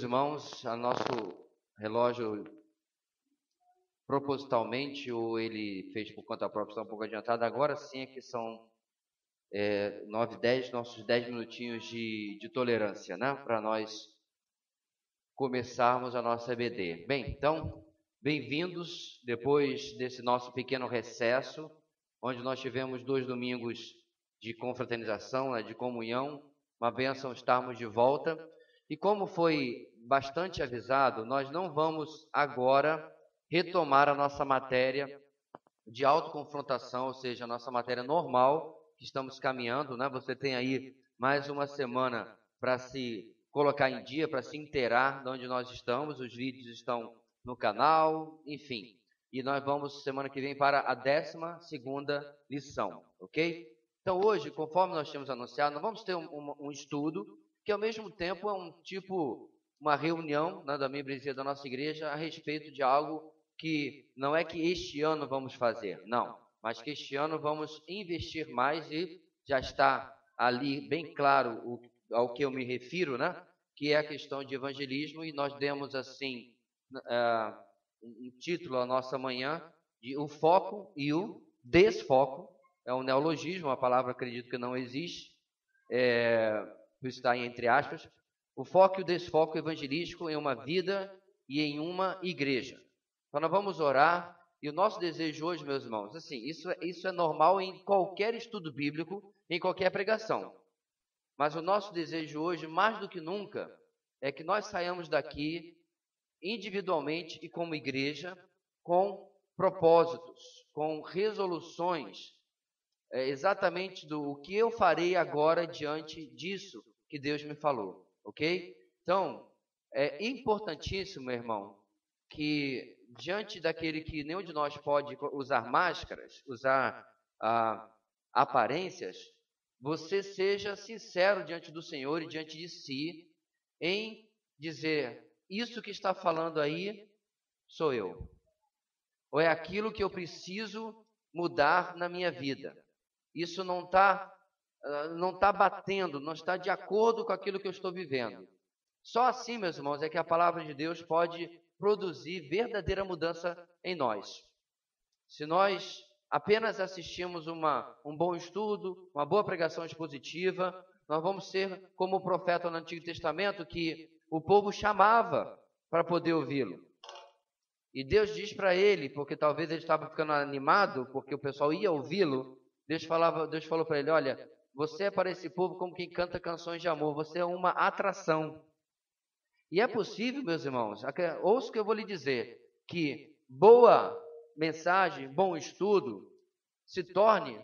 irmãos, o nosso relógio, propositalmente, ou ele fez por conta própria, está um pouco adiantado. Agora sim é que são 9h10, nossos 10 minutinhos de tolerância, né? Para nós começarmos a nossa EBD. Bem, então, bem-vindos depois desse nosso pequeno recesso, onde nós tivemos 2 domingos de confraternização, de comunhão. Uma bênção estarmos de volta. E como foi bastante avisado, nós não vamos agora retomar a nossa matéria de autoconfrontação, ou seja, a nossa matéria normal, que estamos caminhando, né? Você tem aí mais uma semana para se colocar em dia, para se inteirar de onde nós estamos. Os vídeos estão no canal, enfim. E nós vamos, semana que vem, para a 12ª lição, ok? Então, hoje, conforme nós tínhamos anunciado, nós vamos ter um estudo, que ao mesmo tempo é uma reunião, né, da membresia da nossa igreja a respeito de algo que não é que este ano vamos fazer, não, mas que este ano vamos investir mais e já está ali bem claro ao que eu me refiro, né? Que é a questão de evangelismo, e nós demos assim um título à nossa manhã de o foco e o desfoco. É um neologismo, uma palavra acredito que não existe, por isso está entre aspas. O foco e o desfoco evangelístico em uma vida e em uma igreja. Então nós vamos orar, e o nosso desejo hoje, meus irmãos, assim, isso é normal em qualquer estudo bíblico, em qualquer pregação. Mas o nosso desejo hoje, mais do que nunca, é que nós saiamos daqui individualmente e como igreja, com propósitos, com resoluções, exatamente do que eu farei agora diante disso que Deus me falou, ok? Então, é importantíssimo, meu irmão, que diante daquele que nenhum de nós pode usar máscaras, usar aparências, você seja sincero diante do Senhor e diante de si, em dizer, isso que está falando aí sou eu. Ou é aquilo que eu preciso mudar na minha vida. Isso não está batendo, não está de acordo com aquilo que eu estou vivendo. Só assim, meus irmãos, é que a palavra de Deus pode produzir verdadeira mudança em nós. Se nós apenas assistimos um bom estudo, uma boa pregação expositiva, nós vamos ser como o profeta no Antigo Testamento, que o povo chamava para poder ouvi-lo. E Deus diz para ele, porque talvez ele estava ficando animado, porque o pessoal ia ouvi-lo, Deus falou para ele, olha, você é para esse povo como quem canta canções de amor, você é uma atração. E é possível, meus irmãos, ouça o que eu vou lhe dizer, que boa mensagem, bom estudo, se torne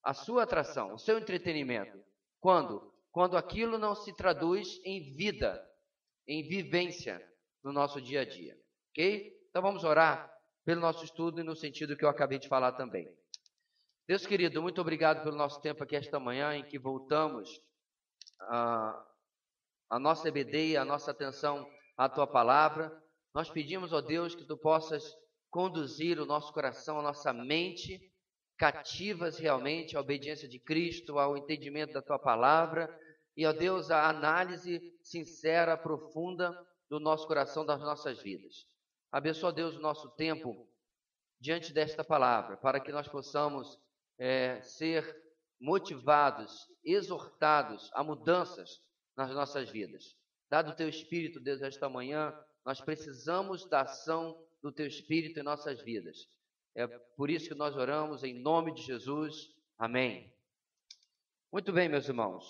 a sua atração, o seu entretenimento. Quando? Quando aquilo não se traduz em vida, em vivência no nosso dia a dia. Ok? Então vamos orar pelo nosso estudo e no sentido que eu acabei de falar também. Deus querido, muito obrigado pelo nosso tempo aqui esta manhã, em que voltamos a nossa EBD, a nossa atenção à Tua Palavra. Nós pedimos, ó Deus, que Tu possas conduzir o nosso coração, a nossa mente, cativas realmente à obediência de Cristo, ao entendimento da Tua Palavra, e, ó Deus, a análise sincera, profunda do nosso coração, das nossas vidas. Abençoa, Deus, o nosso tempo diante desta palavra, para que nós possamos ser motivados, exortados a mudanças nas nossas vidas. Dado o Teu Espírito, Deus, esta manhã, nós precisamos da ação do Teu Espírito em nossas vidas. É por isso que nós oramos em nome de Jesus. Amém. Muito bem, meus irmãos.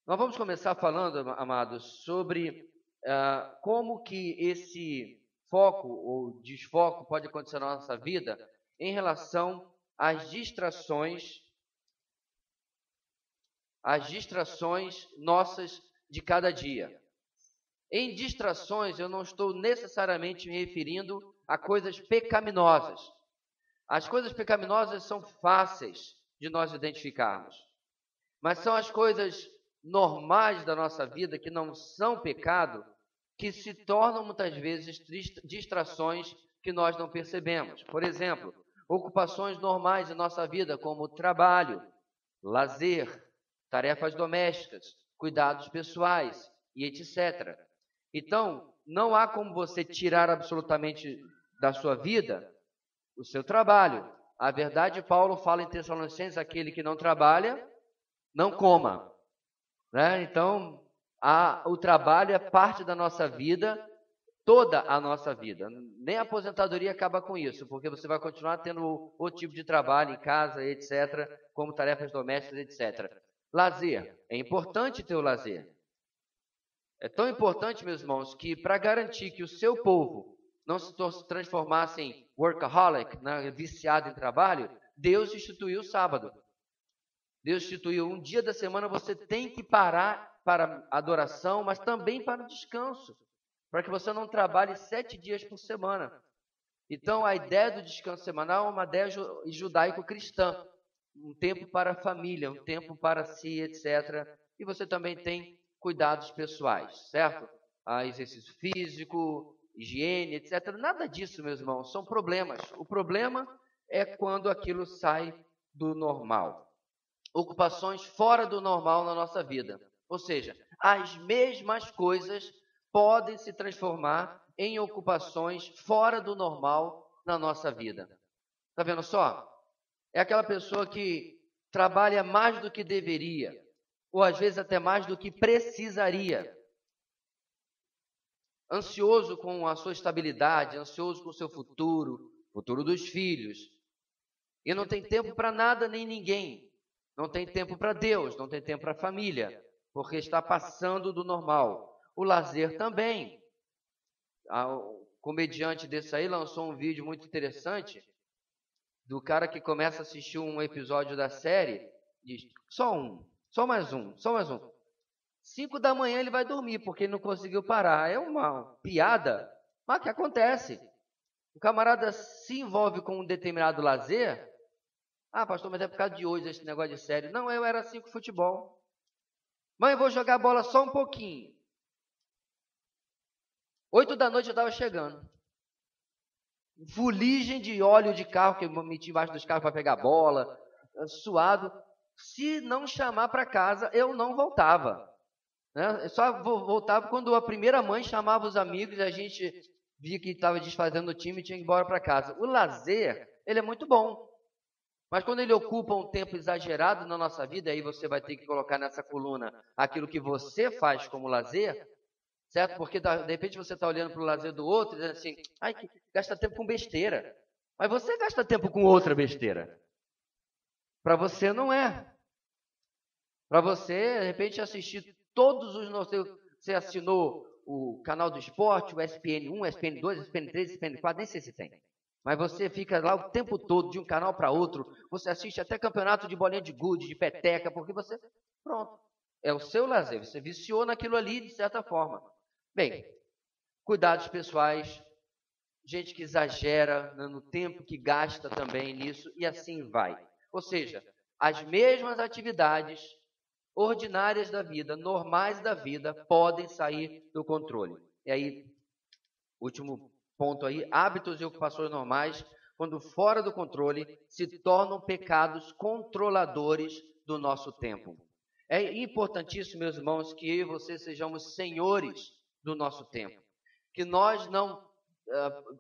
Nós vamos começar falando, amados, sobre como que esse foco ou desfoco pode acontecer na nossa vida em relação às distrações nossas de cada dia. Em distrações, eu não estou necessariamente me referindo a coisas pecaminosas. As coisas pecaminosas são fáceis de nós identificarmos, mas são as coisas normais da nossa vida, que não são pecado, que se tornam muitas vezes distrações que nós não percebemos. Por exemplo, ocupações normais de nossa vida, como trabalho, lazer, tarefas domésticas, cuidados pessoais, e etc. Então, não há como você tirar absolutamente da sua vida o seu trabalho. A verdade, Paulo fala em Tessalonicenses, aquele que não trabalha, não coma. Né? Então, o trabalho é parte da nossa vida, toda a nossa vida. Nem a aposentadoria acaba com isso, porque você vai continuar tendo outro tipo de trabalho em casa, etc., como tarefas domésticas, etc. Lazer. É importante ter o lazer. É tão importante, meus irmãos, que para garantir que o seu povo não se transformasse em workaholic, né, viciado em trabalho, Deus instituiu o sábado. Deus instituiu um dia da semana, você tem que parar para adoração, mas também para o descanso, para que você não trabalhe 7 dias por semana. Então, a ideia do descanso semanal é uma ideia judaico-cristã, um tempo para a família, um tempo para si, etc. E você também tem cuidados pessoais, certo? Exercício físico, higiene, etc. Nada disso, meus irmãos, são problemas. O problema é quando aquilo sai do normal. Ocupações fora do normal na nossa vida. Ou seja, as mesmas coisas podem se transformar em ocupações fora do normal na nossa vida. Está vendo só? É aquela pessoa que trabalha mais do que deveria, ou às vezes até mais do que precisaria. Ansioso com a sua estabilidade, ansioso com o seu futuro dos filhos. E não tem tempo para nada nem ninguém. Não tem tempo para Deus, não tem tempo para a família, porque está passando do normal. O lazer também. O comediante desse aí lançou um vídeo muito interessante do cara que começa a assistir um episódio da série, diz, só mais um. 5 da manhã ele vai dormir, porque ele não conseguiu parar. É uma piada, mas que acontece. O camarada se envolve com um determinado lazer. Ah, pastor, mas é por causa de hoje esse negócio de série. Não, eu era assim com futebol. Mãe, eu vou jogar bola só um pouquinho. 8 da noite eu estava chegando. Fuligem de óleo de carro, que eu meti embaixo dos carros para pegar bola, suado. Se não chamar para casa, eu não voltava. Né? Eu só voltava quando a primeira mãe chamava os amigos e a gente via que estava desfazendo o time e tinha que ir embora para casa. O lazer, ele é muito bom. Mas quando ele ocupa um tempo exagerado na nossa vida, aí você vai ter que colocar nessa coluna aquilo que você faz como lazer, certo? Porque de repente você está olhando para o lazer do outro e dizendo assim, ai, que gasta tempo com besteira. Mas você gasta tempo com outra besteira. Para você não é. Para você, de repente, assistir todos os... Você assinou o canal do esporte, o SPN1, SPN2, SPN3, SPN4, nem sei se tem. Mas você fica lá o tempo todo, de um canal para outro, você assiste até campeonato de bolinha de gude, de peteca, porque você... Pronto. É o seu lazer, você viciou naquilo ali de certa forma. Bem, cuidados pessoais, gente que exagera no tempo que gasta também nisso, e assim vai. Ou seja, as mesmas atividades ordinárias da vida, normais da vida, podem sair do controle. E aí, último ponto aí, hábitos e ocupações normais, quando fora do controle, se tornam pecados controladores do nosso tempo. É importantíssimo, meus irmãos, que eu e você sejamos senhores do nosso tempo. Que nós não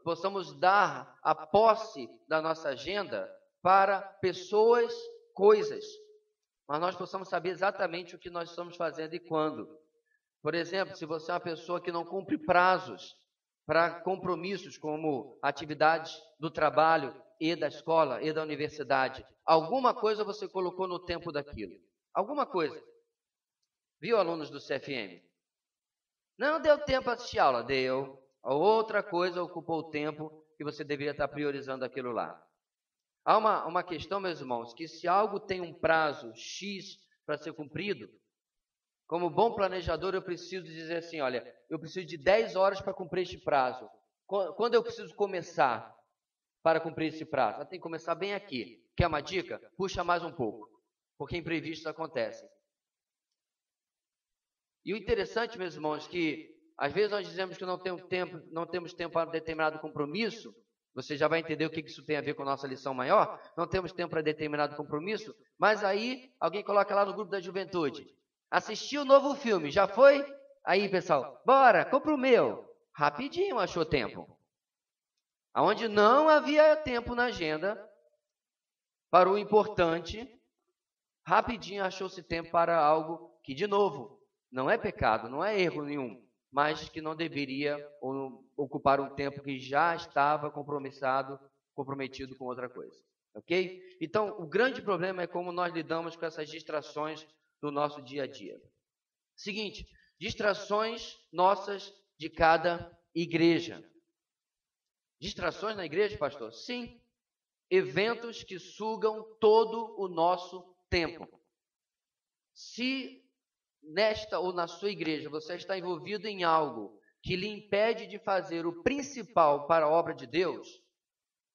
possamos dar a posse da nossa agenda para pessoas, coisas, mas nós possamos saber exatamente o que nós estamos fazendo e quando. Por exemplo, se você é uma pessoa que não cumpre prazos para compromissos como atividades do trabalho e da escola e da universidade, alguma coisa você colocou no tempo daquilo. Alguma coisa. Viu, alunos do CFM? Não deu tempo para assistir aula? Deu. A outra coisa ocupou o tempo que você deveria estar priorizando aquilo lá. Há uma questão, meus irmãos, que se algo tem um prazo X para ser cumprido, como bom planejador eu preciso dizer assim, olha, eu preciso de 10 horas para cumprir este prazo. Quando eu preciso começar para cumprir esse prazo? Tem que começar bem aqui. Quer uma dica? Puxa mais um pouco, porque imprevistos acontecem. E o interessante, meus irmãos, que às vezes nós dizemos que não temos tempo para determinado compromisso. Você já vai entender o que isso tem a ver com a nossa lição maior. Não temos tempo para determinado compromisso, mas aí alguém coloca lá no grupo da juventude. Assistiu o novo filme, já foi? Aí, pessoal, bora, compra o meu. Rapidinho achou tempo. Aonde não havia tempo na agenda para o importante, rapidinho achou-se tempo para algo que, de novo, não é pecado, não é erro nenhum, mas que não deveria ocupar um tempo que já estava comprometido com outra coisa. Ok? Então, o grande problema é como nós lidamos com essas distrações do nosso dia a dia. Seguinte, distrações nossas de cada igreja. Distrações na igreja, pastor? Sim. Eventos que sugam todo o nosso tempo. Se nesta ou na sua igreja você está envolvido em algo que lhe impede de fazer o principal para a obra de Deus,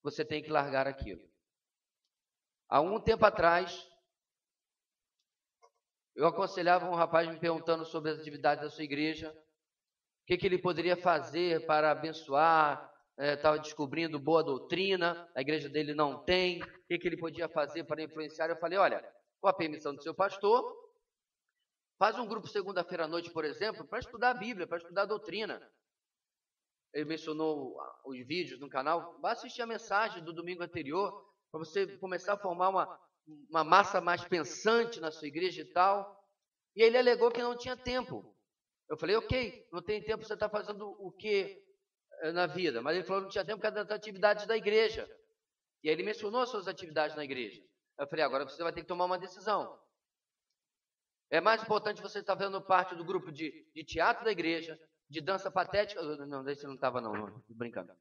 você tem que largar aquilo. Há um tempo atrás, eu aconselhava um rapaz me perguntando sobre as atividades da sua igreja, o que ele poderia fazer para abençoar, estava descobrindo boa doutrina, a igreja dele não tem, o que ele podia fazer para influenciar. Eu falei, olha, com a permissão do seu pastor, faz um grupo segunda-feira à noite, por exemplo, para estudar a Bíblia, para estudar a doutrina. Ele mencionou os vídeos no canal, vá assistir a mensagem do domingo anterior, para você começar a formar uma massa mais pensante na sua igreja e tal. E ele alegou que não tinha tempo. Eu falei, ok, não tem tempo, você está fazendo o que na vida? Mas ele falou que não tinha tempo por causa das atividades da igreja. E aí ele mencionou as suas atividades na igreja. Eu falei, agora você vai ter que tomar uma decisão. É mais importante você estar fazendo parte do grupo de teatro da igreja, de dança patética. Não, desse não estava não, tô brincando.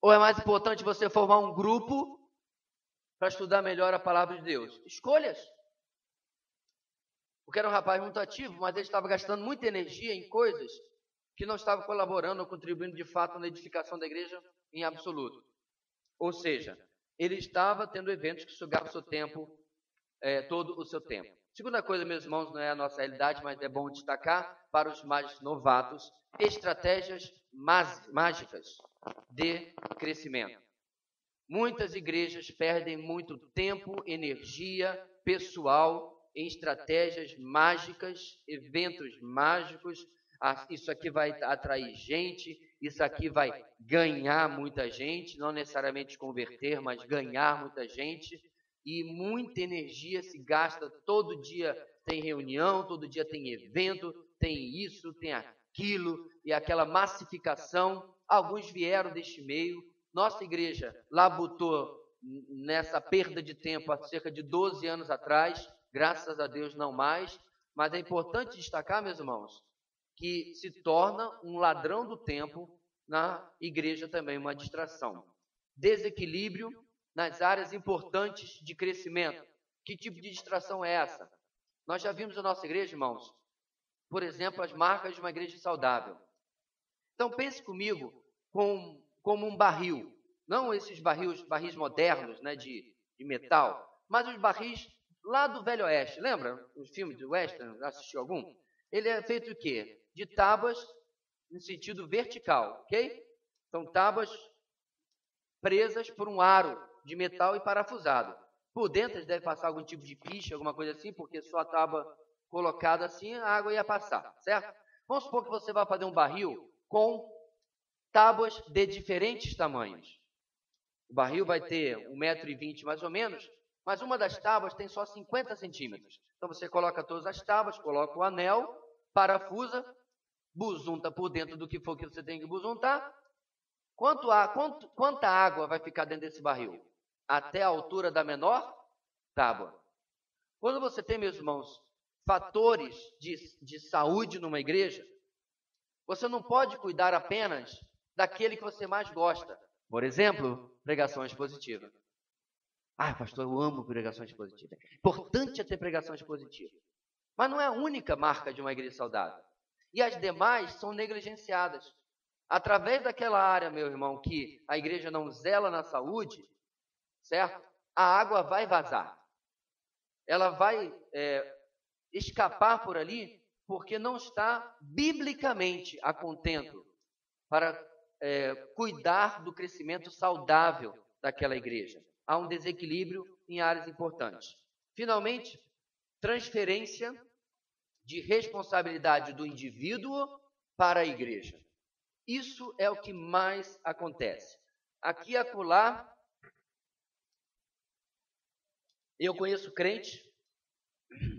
Ou é mais importante você formar um grupo para estudar melhor a palavra de Deus? Escolhas. Porque era um rapaz muito ativo, mas ele estava gastando muita energia em coisas que não estavam colaborando ou contribuindo de fato na edificação da igreja em absoluto. Ou seja, ele estava tendo eventos que sugavam o seu tempo, todo o seu tempo. Segunda coisa, meus irmãos, não é a nossa realidade, mas é bom destacar para os mais novatos, estratégias mágicas de crescimento. Muitas igrejas perdem muito tempo, energia, pessoal em estratégias mágicas, eventos mágicos. Isso aqui vai atrair gente, isso aqui vai ganhar muita gente, não necessariamente converter, mas ganhar muita gente. E muita energia se gasta, todo dia tem reunião, todo dia tem evento, tem isso, tem aquilo, e aquela massificação. Alguns vieram deste meio. Nossa igreja labutou nessa perda de tempo há cerca de 12 anos atrás, graças a Deus não mais, mas é importante destacar, meus irmãos, que se torna um ladrão do tempo na igreja também, uma distração. Desequilíbrio nas áreas importantes de crescimento. Que tipo de distração é essa? Nós já vimos na nossa igreja, irmãos, por exemplo, as marcas de uma igreja saudável. Então pense comigo como um barril, não esses barris modernos, né, de metal, mas os barris lá do Velho Oeste. Lembra os filmes de Western? Assistiu algum? Ele é feito de quê? De tábuas no sentido vertical, ok? São tábuas presas por um aro de metal e parafusado. Por dentro eles devem passar algum tipo de piche, alguma coisa assim, porque só a tábua colocada assim, a água ia passar, certo? Vamos supor que você vai fazer um barril com tábuas de diferentes tamanhos. O barril vai ter 1,20 m mais ou menos, mas uma das tábuas tem só 50 centímetros. Então você coloca todas as tábuas, coloca o anel, parafusa, buzunta por dentro do que for que você tem que buzuntar. Quanta água vai ficar dentro desse barril? Até a altura da menor tábua. Quando você tem, meus irmãos, fatores de saúde numa igreja, você não pode cuidar apenas daquele que você mais gosta. Por exemplo, pregação expositiva. Ah, pastor, eu amo pregação expositiva. Importante é ter pregação expositiva. Mas não é a única marca de uma igreja saudável. E as demais são negligenciadas. Através daquela área, meu irmão, que a igreja não zela na saúde, certo? A água vai vazar. Ela vai escapar por ali porque não está biblicamente a contento para cuidar do crescimento saudável daquela igreja. Há um desequilíbrio em áreas importantes. Finalmente, transferência de responsabilidade do indivíduo para a igreja. Isso é o que mais acontece. Aqui e acolá, eu conheço crentes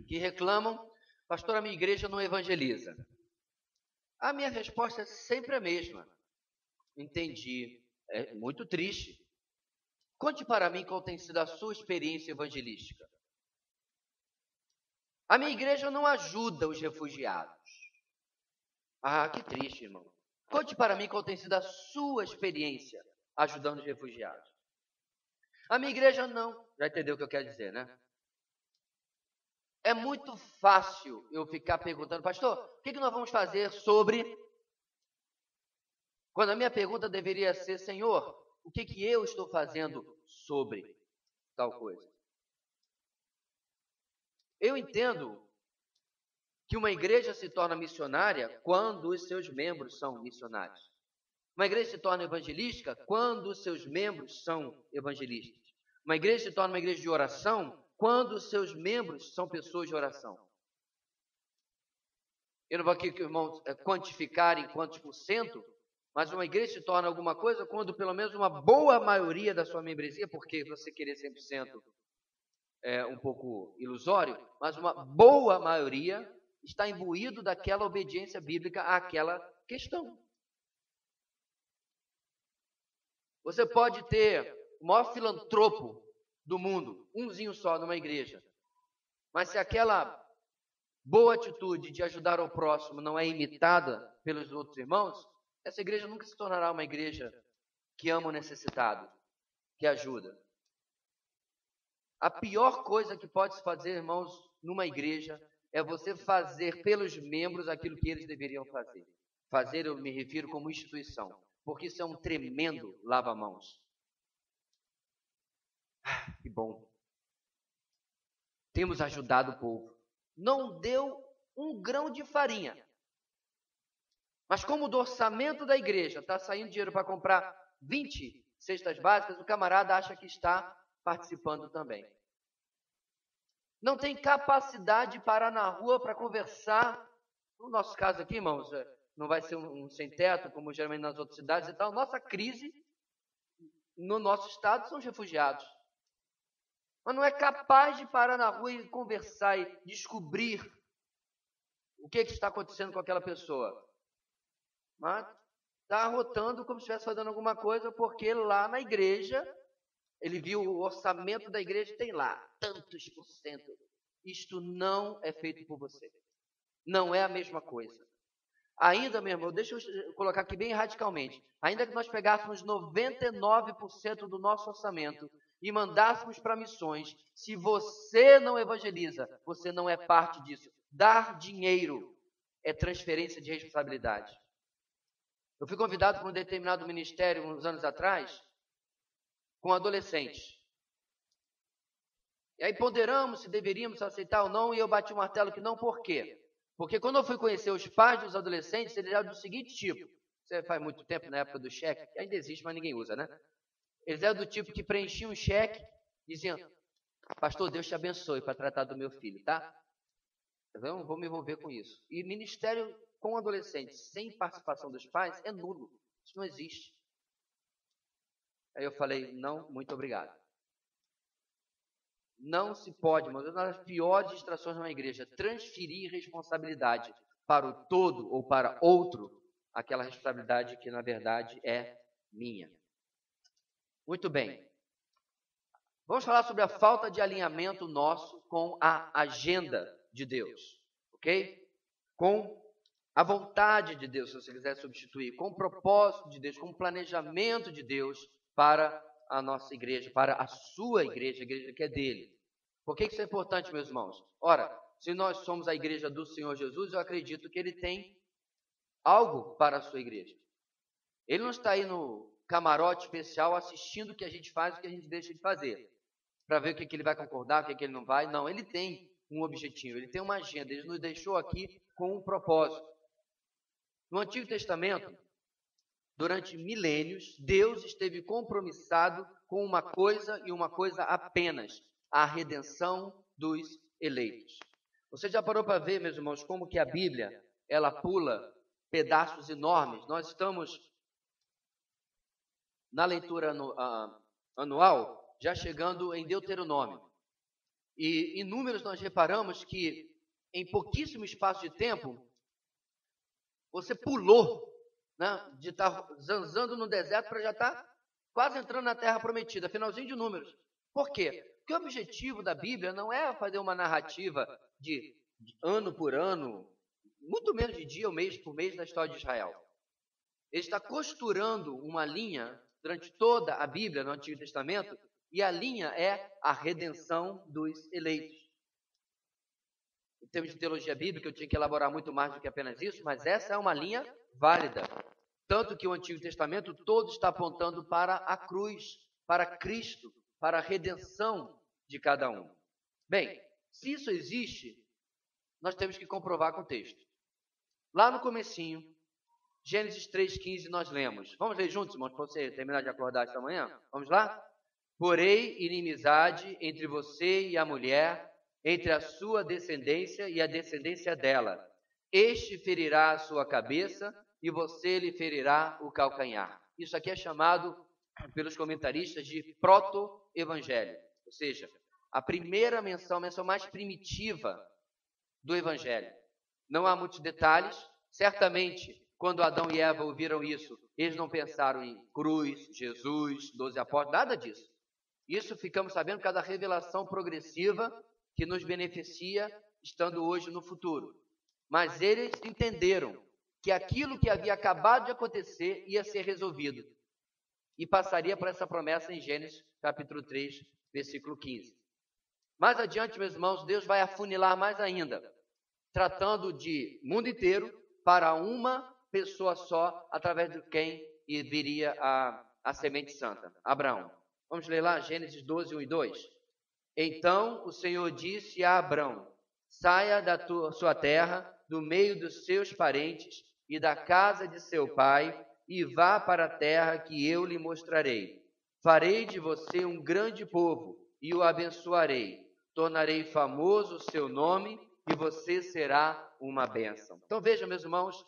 que reclamam: pastor, a minha igreja não evangeliza. A minha resposta é sempre a mesma. Entendi. É muito triste. Conte para mim qual tem sido a sua experiência evangelística. A minha igreja não ajuda os refugiados. Ah, que triste, irmão. Conte para mim qual tem sido a sua experiência ajudando os refugiados. A minha igreja não. Já entendeu o que eu quero dizer, né? É muito fácil eu ficar perguntando: pastor, o que nós vamos fazer sobre... Quando a minha pergunta deveria ser: Senhor, o que eu estou fazendo sobre tal coisa? Eu entendo que uma igreja se torna missionária quando os seus membros são missionários. Uma igreja se torna evangelística quando os seus membros são evangelistas. Uma igreja se torna uma igreja de oração quando os seus membros são pessoas de oração. Eu não vou aqui, irmãos, quantificar em quantos por cento, mas uma igreja se torna alguma coisa quando pelo menos uma boa maioria da sua membresia, porque você querer 100% é um pouco ilusório, mas uma boa maioria está imbuído daquela obediência bíblica àquela questão. Você pode ter o maior filantropo do mundo, umzinho só numa igreja, mas se aquela boa atitude de ajudar ao próximo não é imitada pelos outros irmãos, essa igreja nunca se tornará uma igreja que ama o necessitado, que ajuda. A pior coisa que pode se fazer, irmãos, numa igreja é você fazer pelos membros aquilo que eles deveriam fazer. Fazer, eu me refiro como instituição, porque isso é um tremendo lava-mãos. Que bom. Temos ajudado o povo. Não deu um grão de farinha. Mas como do orçamento da igreja está saindo dinheiro para comprar 20 cestas básicas, o camarada acha que está participando também. Não tem capacidade de parar na rua para conversar. No nosso caso aqui, irmãos, não vai ser um sem-teto, como geralmente nas outras cidades e tal. Nossa crise no nosso estado são os refugiados. Mas não é capaz de parar na rua e conversar e descobrir o que está acontecendo com aquela pessoa. Mas está arrotando como se estivesse fazendo alguma coisa, porque lá na igreja, ele viu o orçamento da igreja, tem lá tantos por cento. Isto não é feito por você. Não é a mesma coisa. Ainda, meu irmão, deixa eu colocar aqui bem radicalmente. Ainda que nós pegássemos 99% do nosso orçamento e mandássemos para missões, se você não evangeliza, você não é parte disso. Dar dinheiro é transferência de responsabilidade. Eu fui convidado para um determinado ministério uns anos atrás, com adolescentes. E aí ponderamos se deveríamos aceitar ou não, e eu bati o martelo que não. Por quê? Porque quando eu fui conhecer os pais dos adolescentes, eles eram do seguinte tipo. Você faz muito tempo, na época do cheque, que ainda existe, mas ninguém usa, né? Eles eram do tipo que preenchiam um cheque, diziam: pastor, Deus te abençoe para tratar do meu filho, tá? Eu não vou me envolver com isso. E ministério com adolescentes sem participação dos pais é nulo. Isso não existe. Aí eu falei: não, muito obrigado. Não se pode, mas uma das piores distrações numa igreja, transferir responsabilidade para o todo ou para outro, aquela responsabilidade que na verdade é minha. Muito bem. Vamos falar sobre a falta de alinhamento nosso com a agenda de Deus, ok? Com a vontade de Deus, se você quiser substituir, com o propósito de Deus, com o planejamento de Deus para a nossa igreja, para a sua igreja, a igreja que é dele. Por que isso é importante, meus irmãos? Ora, se nós somos a igreja do Senhor Jesus, eu acredito que ele tem algo para a sua igreja. Ele não está aí no camarote especial assistindo o que a gente faz e o que a gente deixa de fazer, para ver o que ele vai concordar, o que ele não vai. Não, ele tem um objetivo, ele tem uma agenda, ele nos deixou aqui com um propósito. No Antigo Testamento, durante milênios, Deus esteve compromissado com uma coisa e uma coisa apenas: a redenção dos eleitos. Você já parou para ver, meus irmãos, como que a Bíblia, ela pula pedaços enormes? Nós estamos na leitura anual, já chegando em Deuteronômio. E em números nós reparamos que em pouquíssimo espaço de tempo, você pulou, né, de estar zanzando no deserto para já estar quase entrando na terra prometida, finalzinho de números. Por quê? Porque o objetivo da Bíblia não é fazer uma narrativa de ano por ano, muito menos de dia ou mês por mês da história de Israel. Ele está costurando uma linha durante toda a Bíblia, no Antigo Testamento, e a linha é a redenção dos eleitos. Em termos de teologia bíblica, eu tinha que elaborar muito mais do que apenas isso, mas essa é uma linha válida. Tanto que o Antigo Testamento todo está apontando para a cruz, para Cristo, para a redenção de cada um. Bem, se isso existe, nós temos que comprovar com o texto. Lá no comecinho, Gênesis 3,15, nós lemos. Vamos ler juntos, irmãos, para você terminar de acordar esta manhã? Vamos lá? Porém, inimizade entre você e a mulher, entre a sua descendência e a descendência dela. Este ferirá a sua cabeça e você lhe ferirá o calcanhar. Isso aqui é chamado, pelos comentaristas, de proto-evangelho. Ou seja, a primeira menção, a menção mais primitiva do evangelho. Não há muitos detalhes. Certamente, quando Adão e Eva ouviram isso, eles não pensaram em cruz, Jesus, 12 apóstolos, nada disso. Isso ficamos sabendo por causa da revelação progressiva que nos beneficia estando hoje no futuro. Mas eles entenderam que aquilo que havia acabado de acontecer ia ser resolvido. E passaria por essa promessa em Gênesis capítulo 3, versículo 15. Mais adiante, meus irmãos, Deus vai afunilar mais ainda, tratando de mundo inteiro para uma pessoa só, através de quem viria a semente santa, Abraão. Vamos ler lá, Gênesis 12, 1 e 2. Então o Senhor disse a Abrão: saia da sua terra, do meio dos seus parentes e da casa de seu pai, e vá para a terra que eu lhe mostrarei. Farei de você um grande povo e o abençoarei. Tornarei famoso o seu nome e você será uma bênção. Então veja, meus irmãos,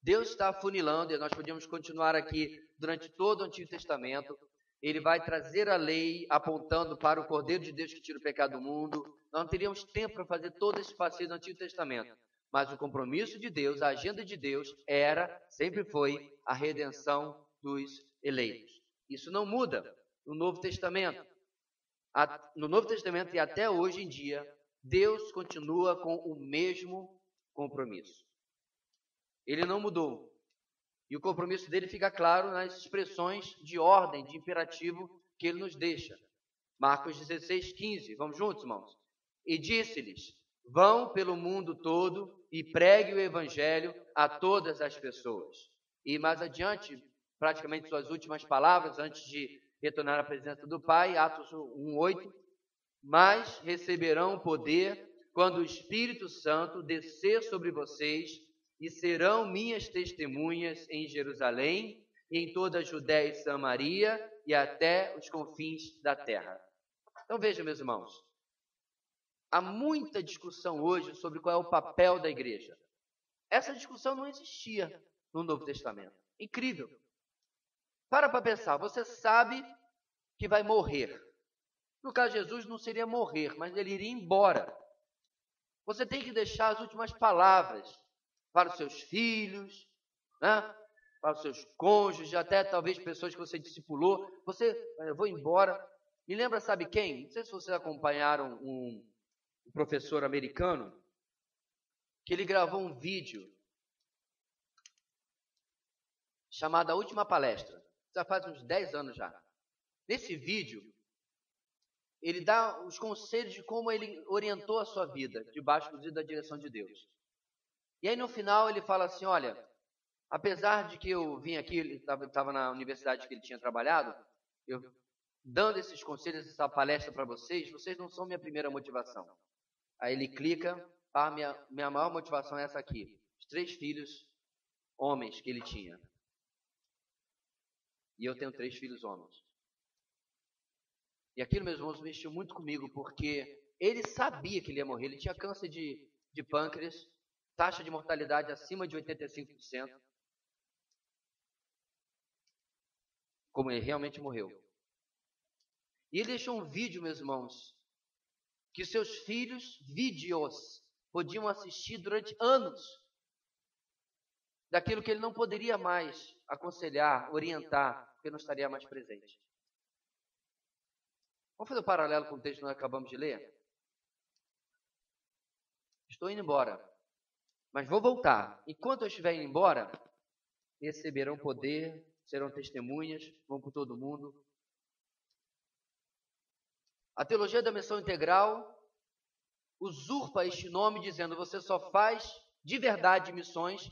Deus está afunilando, e nós podíamos continuar aqui durante todo o Antigo Testamento. Ele vai trazer a lei apontando para o Cordeiro de Deus que tira o pecado do mundo. Nós não teríamos tempo para fazer todo esse passeio do Antigo Testamento. Mas o compromisso de Deus, a agenda de Deus sempre foi a redenção dos eleitos. Isso não muda no Novo Testamento. No Novo Testamento e até hoje em dia, Deus continua com o mesmo compromisso. Ele não mudou. E o compromisso dele fica claro nas expressões de ordem, de imperativo que ele nos deixa. Marcos 16, 15. Vamos juntos, irmãos? E disse-lhes: vão pelo mundo todo e pregue o evangelho a todas as pessoas. E mais adiante, praticamente suas últimas palavras, antes de retornar à presença do Pai, Atos 1, 8. Mas receberão poder quando o Espírito Santo descer sobre vocês, e serão minhas testemunhas em Jerusalém, e em toda a Judéia e Samaria, e até os confins da terra. Então vejam, meus irmãos, há muita discussão hoje sobre qual é o papel da igreja. Essa discussão não existia no Novo Testamento. Incrível. Para pensar, você sabe que vai morrer. No caso de Jesus, não seria morrer, mas ele iria embora. Você tem que deixar as últimas palavras para os seus filhos, né? Para os seus cônjuges, até talvez pessoas que você discipulou. Eu vou embora. Me lembra, sabe quem? Não sei se vocês acompanharam um professor americano, que ele gravou um vídeo chamado A Última Palestra. Já faz uns 10 anos já. Nesse vídeo, ele dá os conselhos de como ele orientou a sua vida, debaixo da direção de Deus. E aí no final ele fala assim, olha, apesar de que eu vim aqui, ele estava na universidade que ele tinha trabalhado, eu dando esses conselhos, essa palestra para vocês não são minha primeira motivação. Aí ele clica, minha maior motivação é essa aqui, os 3 filhos homens que ele tinha. E eu tenho 3 filhos homens. E aquilo, meus irmãos, mexeu muito comigo, porque Ele sabia que ele ia morrer, ele tinha câncer de pâncreas, taxa de mortalidade acima de 85%, como ele realmente morreu. E ele deixou um vídeo, meus irmãos, que seus filhos, vídeos, podiam assistir durante anos, daquilo que ele não poderia mais aconselhar, orientar, porque não estaria mais presente. Vamos fazer um paralelo com o texto que nós acabamos de ler? Estou indo embora, mas vou voltar. Enquanto eu estiver indo embora, receberão poder, serão testemunhas, vão por todo mundo. A teologia da missão integral usurpa este nome dizendo: você só faz de verdade missões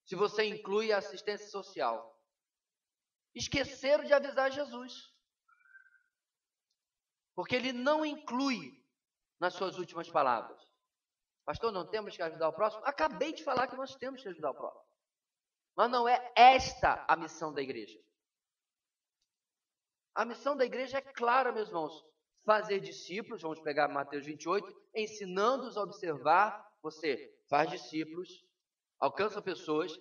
se você inclui a assistência social. Esqueceram de avisar Jesus, porque ele não inclui nas suas últimas palavras. Pastor, não temos que ajudar o próximo? Acabei de falar que nós temos que ajudar o próximo. Mas não é esta a missão da igreja. A missão da igreja é clara, meus irmãos. Fazer discípulos, vamos pegar Mateus 28, ensinando-os a observar. Você faz discípulos, alcança pessoas,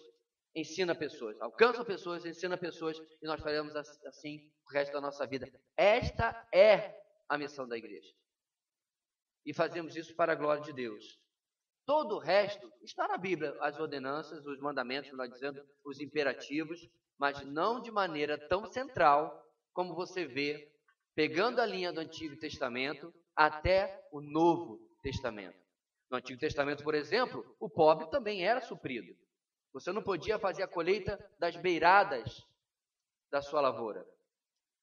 ensina pessoas. Alcança pessoas, ensina pessoas, e nós faremos assim o resto da nossa vida. Esta é a missão da igreja. E fazemos isso para a glória de Deus. Todo o resto está na Bíblia, as ordenanças, os mandamentos, nós dizendo, os imperativos, mas não de maneira tão central como você vê, pegando a linha do Antigo Testamento até o Novo Testamento. No Antigo Testamento, por exemplo, o pobre também era suprido. Você não podia fazer a colheita das beiradas da sua lavoura.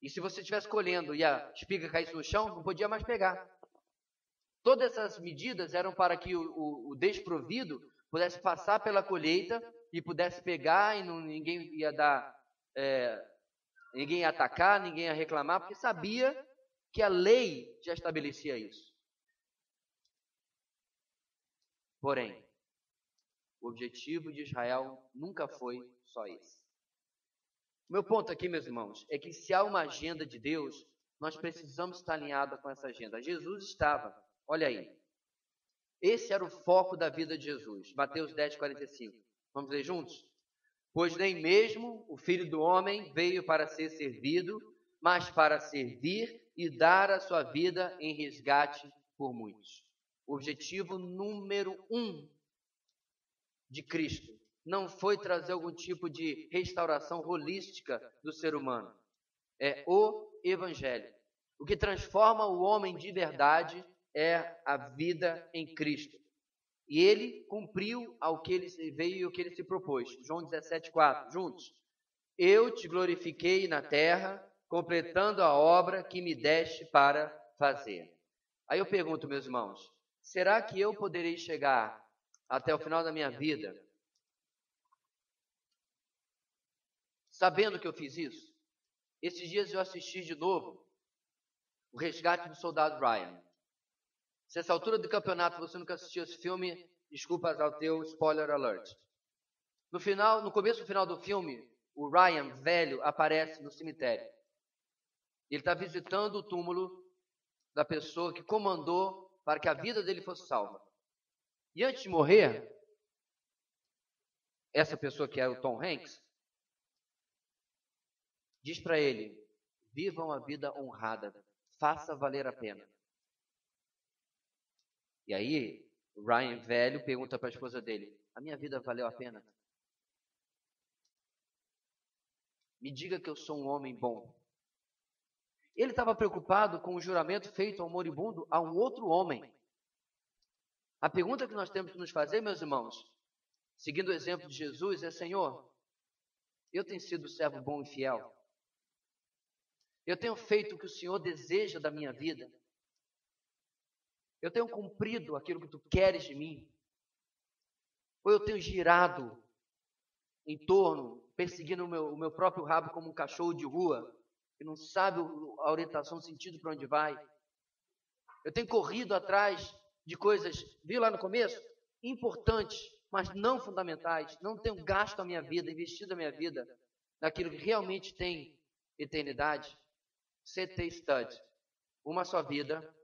E se você estivesse colhendo e a espiga caísse no chão, não podia mais pegar. Todas essas medidas eram para que o desprovido pudesse passar pela colheita e pudesse pegar, e ninguém ia dar... ninguém ia atacar, ninguém ia reclamar, porque sabia que a lei já estabelecia isso. Porém, o objetivo de Israel nunca foi só esse. O meu ponto aqui, meus irmãos, é que se há uma agenda de Deus, nós precisamos estar alinhados com essa agenda. Jesus estava, olha aí. Esse era o foco da vida de Jesus. Mateus 10, 45. Vamos ler juntos? Pois nem mesmo o Filho do Homem veio para ser servido, mas para servir e dar a sua vida em resgate por muitos. O objetivo número 1 de Cristo não foi trazer algum tipo de restauração holística do ser humano. É o Evangelho. O que transforma o homem de verdade é a vida em Cristo. E ele cumpriu ao que ele veio e o que ele se propôs. João 17,4, juntos. Eu te glorifiquei na terra, completando a obra que me deste para fazer. Aí eu pergunto, meus irmãos, será que eu poderei chegar até o final da minha vida sabendo que eu fiz isso? Esses dias eu assisti de novo O Resgate do Soldado Ryan. Se essa altura do campeonato você nunca assistiu esse filme, desculpa ao teu spoiler alert. No começo do final do filme, o Ryan, velho, aparece no cemitério. Ele está visitando o túmulo da pessoa que comandou para que a vida dele fosse salva. E antes de morrer, essa pessoa que é o Tom Hanks, diz para ele: viva uma vida honrada, faça valer a pena. E aí, o Ryan, velho, pergunta para a esposa dele: a minha vida valeu a pena? Me diga que eu sou um homem bom. Ele estava preocupado com o juramento feito ao moribundo a um outro homem. A pergunta que nós temos que nos fazer, meus irmãos, seguindo o exemplo de Jesus, é: Senhor, eu tenho sido servo bom e fiel? Eu tenho feito o que o Senhor deseja da minha vida? Eu tenho cumprido aquilo que Tu queres de mim? Ou eu tenho girado em torno, perseguindo o meu próprio rabo como um cachorro de rua, que não sabe a orientação, o sentido para onde vai? Eu tenho corrido atrás de coisas, viu lá no começo? Importantes, mas não fundamentais. Não tenho gasto a minha vida, investido a minha vida naquilo que realmente tem eternidade. CT Study. Uma só vida,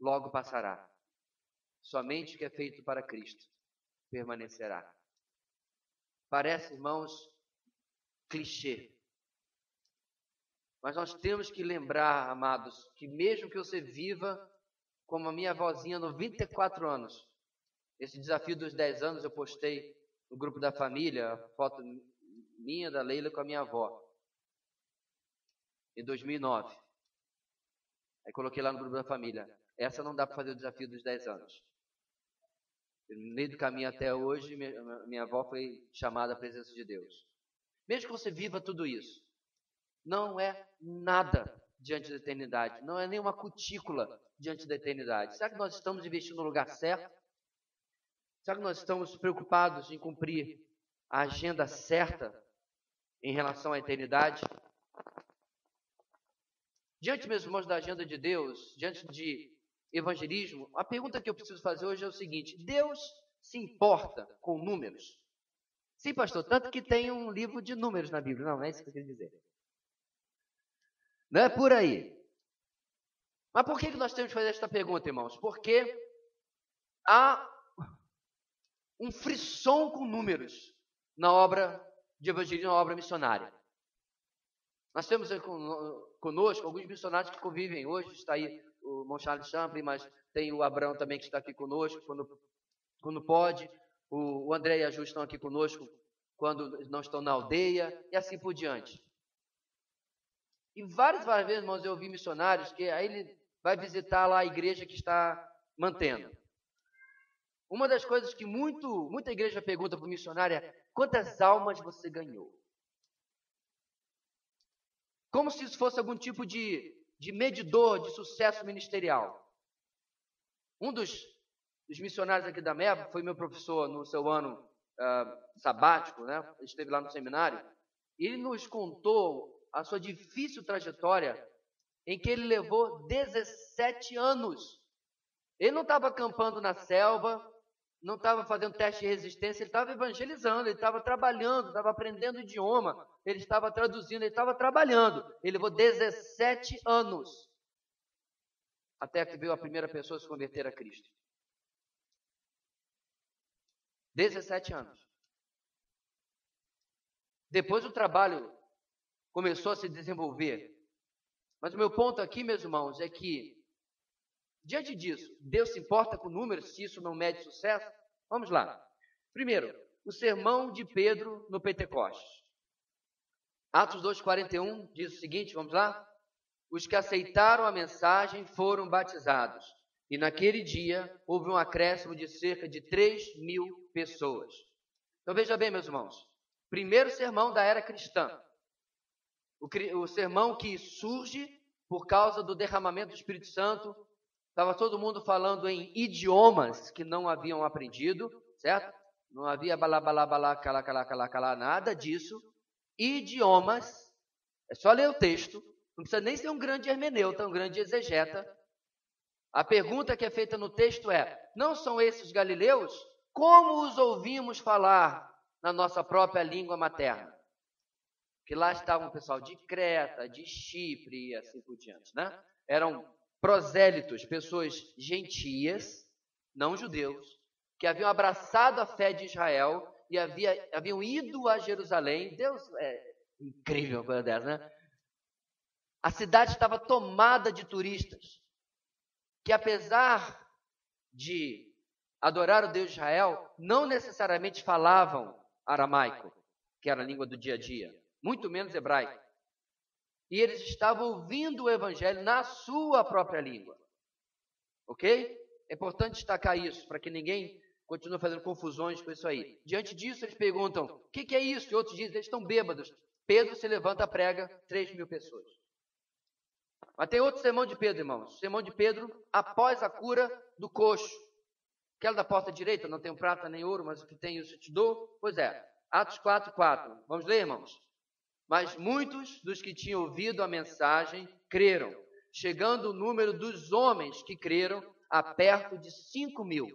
logo passará. Somente o que é feito para Cristo permanecerá. Parece, irmãos, clichê. Mas nós temos que lembrar, amados, que mesmo que você viva como a minha avózinha, 94 anos, esse desafio dos 10 anos eu postei no grupo da família, a foto minha, da Leila, com a minha avó, em 2009. Aí coloquei lá no grupo da família, essa não dá para fazer o desafio dos 10 anos. No meio do caminho até hoje, minha avó foi chamada à presença de Deus. Mesmo que você viva tudo isso, não é nada diante da eternidade, não é nenhuma cutícula diante da eternidade. Será que nós estamos investindo no lugar certo? Será que nós estamos preocupados em cumprir a agenda certa em relação à eternidade? Diante, meus irmãos, da agenda de Deus, diante de evangelismo, a pergunta que eu preciso fazer hoje é o seguinte: Deus se importa com números? Sim, pastor, tanto que tem um livro de números na Bíblia. Não, não é isso que eu queria dizer. Não é por aí. Mas por que nós temos que fazer esta pergunta, irmãos? Porque há um frisson com números na obra de evangelismo, na obra missionária. Nós temos conosco alguns missionários que convivem hoje. Está aí o irmão Charles Champlin, mas tem o Abraão também que está aqui conosco quando pode. O André e a Ju estão aqui conosco quando não estão na aldeia, e assim por diante. E várias vezes, irmãos, eu ouvi missionários que aí ele vai visitar lá a igreja que está mantendo. Uma das coisas que muita igreja pergunta para o missionário é: quantas almas você ganhou? Como se isso fosse algum tipo de medidor de sucesso ministerial. Um dos missionários aqui da MEB foi meu professor no seu ano sabático, né? Ele esteve lá no seminário, e ele nos contou a sua difícil trajetória em que ele levou 17 anos. Ele não estava acampando na selva, não estava fazendo teste de resistência, ele estava evangelizando, ele estava trabalhando, estava aprendendo idioma, ele estava traduzindo, ele estava trabalhando. Ele levou 17 anos até que veio a primeira pessoa se converter a Cristo. 17 anos. Depois o trabalho começou a se desenvolver. Mas o meu ponto aqui, meus irmãos, é que, diante disso, Deus se importa com números, se isso não mede sucesso? Vamos lá. Primeiro, o sermão de Pedro no Pentecostes. Atos 2,41 diz o seguinte, vamos lá? Os que aceitaram a mensagem foram batizados. E naquele dia houve um acréscimo de cerca de 3.000 pessoas. Então veja bem, meus irmãos. Primeiro sermão da era cristã. O sermão que surge por causa do derramamento do Espírito Santo. Estava todo mundo falando em idiomas que não haviam aprendido, certo? Não havia balá, calá, nada disso. Idiomas, é só ler o texto, não precisa nem ser um grande hermeneuta, um grande exegeta. A pergunta que é feita no texto é: não são esses galileus? Como os ouvimos falar na nossa própria língua materna? Que lá estava o pessoal de Creta, de Chipre e assim por diante, né? Eram prosélitos, pessoas gentias, não judeus, que haviam abraçado a fé de Israel e haviam ido a Jerusalém. Deus, é incrível uma coisa dessa, né? A cidade estava tomada de turistas, que apesar de adorar o Deus de Israel, não necessariamente falavam aramaico, que era a língua do dia a dia, muito menos hebraico. E eles estavam ouvindo o evangelho na sua própria língua. Ok? É importante destacar isso, para que ninguém continue fazendo confusões com isso aí. Diante disso, eles perguntam: o que é isso? E outros dizem: eles estão bêbados. Pedro se levanta, prega, 3.000 pessoas. Mas tem outro sermão de Pedro, irmãos. O sermão de Pedro após a cura do coxo. Aquela da porta direita, não tenho prata nem ouro, mas o que tem isso eu te dou. Pois é, Atos 4:4. Vamos ler, irmãos? Mas muitos dos que tinham ouvido a mensagem creram, chegando o número dos homens que creram a perto de 5.000.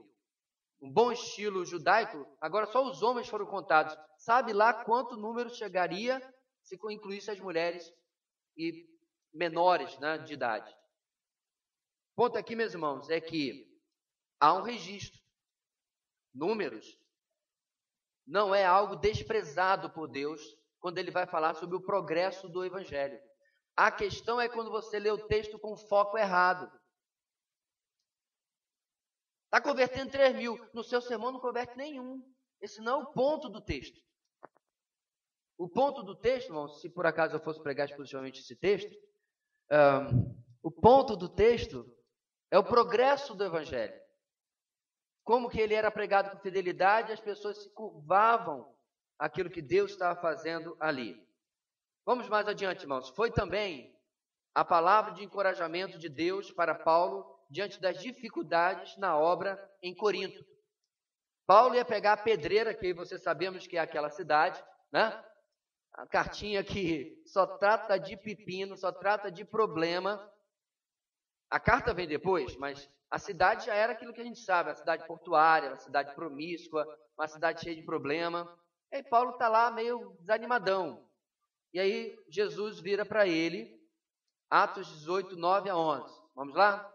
Um bom estilo judaico, agora só os homens foram contados. Sabe lá quanto número chegaria se incluísse as mulheres e menores, né, de idade? ponto aqui, meus irmãos, é que há um registro. Números não é algo desprezado por Deus quando ele vai falar sobre o progresso do evangelho. A questão é quando você lê o texto com foco errado. Está convertendo 3.000, no seu sermão não converte nenhum. Esse não é o ponto do texto. O ponto do texto, irmãos, se por acaso eu fosse pregar exclusivamente esse texto, o ponto do texto é o progresso do evangelho. Como que ele era pregado com fidelidade, as pessoas se curvavam àquilo que Deus estava fazendo ali. Vamos mais adiante, irmãos. Foi também a palavra de encorajamento de Deus para Paulo diante das dificuldades na obra em Corinto. Paulo ia pegar a pedreira, que você sabemos que é aquela cidade, né? A cartinha que só trata de pepino, só trata de problema. A carta vem depois, mas a cidade já era aquilo que a gente sabe, uma cidade portuária, uma cidade promíscua, uma cidade cheia de problema. E aí Paulo está lá meio desanimadão. E aí Jesus vira para ele, Atos 18, 9 a 11. Vamos lá?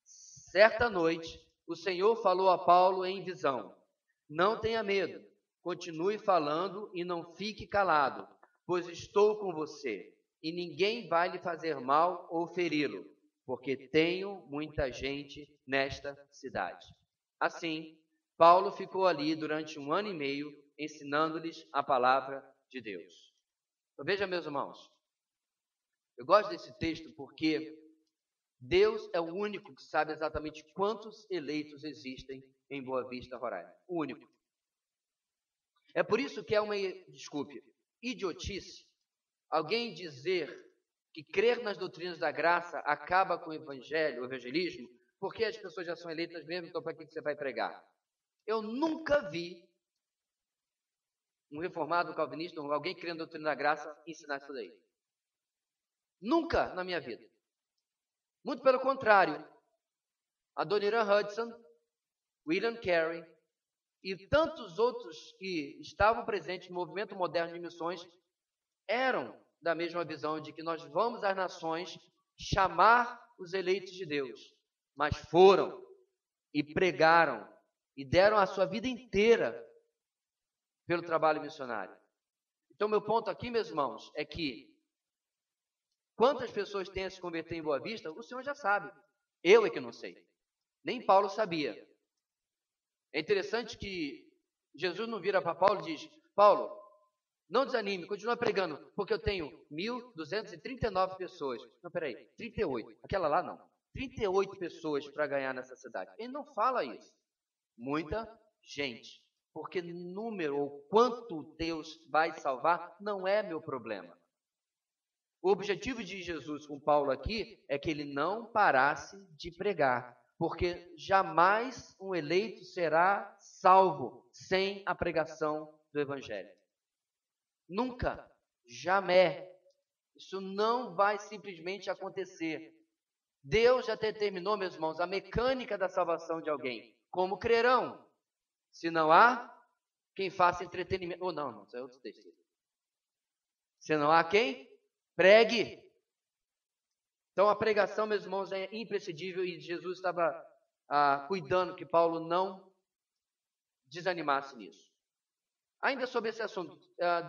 Certa noite, o Senhor falou a Paulo em visão: não tenha medo, continue falando e não fique calado, pois estou com você, e ninguém vai lhe fazer mal ou feri-lo, porque tenho muita gente nesta cidade. Assim, Paulo ficou ali durante 1 ano e meio, ensinando-lhes a palavra de Deus. Então, veja, meus irmãos, eu gosto desse texto porque Deus é o único que sabe exatamente quantos eleitos existem em Boa Vista, Roraima. O único. É por isso que é uma, desculpe, idiotice alguém dizer que crer nas doutrinas da graça acaba com o evangelho, o evangelismo, porque as pessoas já são eleitas mesmo, então para que você vai pregar? Eu nunca vi um reformado, um calvinista, ou alguém crendo na doutrina da graça ensinar isso daí. Nunca na minha vida. Muito pelo contrário, a Adoniram Hudson, William Carey e tantos outros que estavam presentes no movimento moderno de missões eram da mesma visão de que nós vamos às nações chamar os eleitos de Deus, mas foram e pregaram e deram a sua vida inteira pelo trabalho missionário. Então, meu ponto aqui, meus irmãos, é que quantas pessoas têm a se converter em Boa Vista, o Senhor já sabe. Eu é que não sei. Nem Paulo sabia. É interessante que Jesus não vira para Paulo e diz: Paulo, não desanime, continua pregando, porque eu tenho 1.239 pessoas. Não, peraí, 38. Aquela lá não. 38 pessoas para ganhar nessa cidade. Ele não fala isso. Muita gente. Porque número ou quanto Deus vai salvar não é meu problema. O objetivo de Jesus com Paulo aqui é que ele não parasse de pregar, porque jamais um eleito será salvo sem a pregação do Evangelho. Nunca, jamais. Isso não vai simplesmente acontecer. Deus já determinou, meus irmãos, a mecânica da salvação de alguém. Como crerão? Se não há quem faça entretenimento. Ou não, isso é outro texto. Se não há quem pregue. Então a pregação, meus irmãos, é imprescindível e Jesus estava cuidando que Paulo não desanimasse nisso. Ainda sobre esse assunto,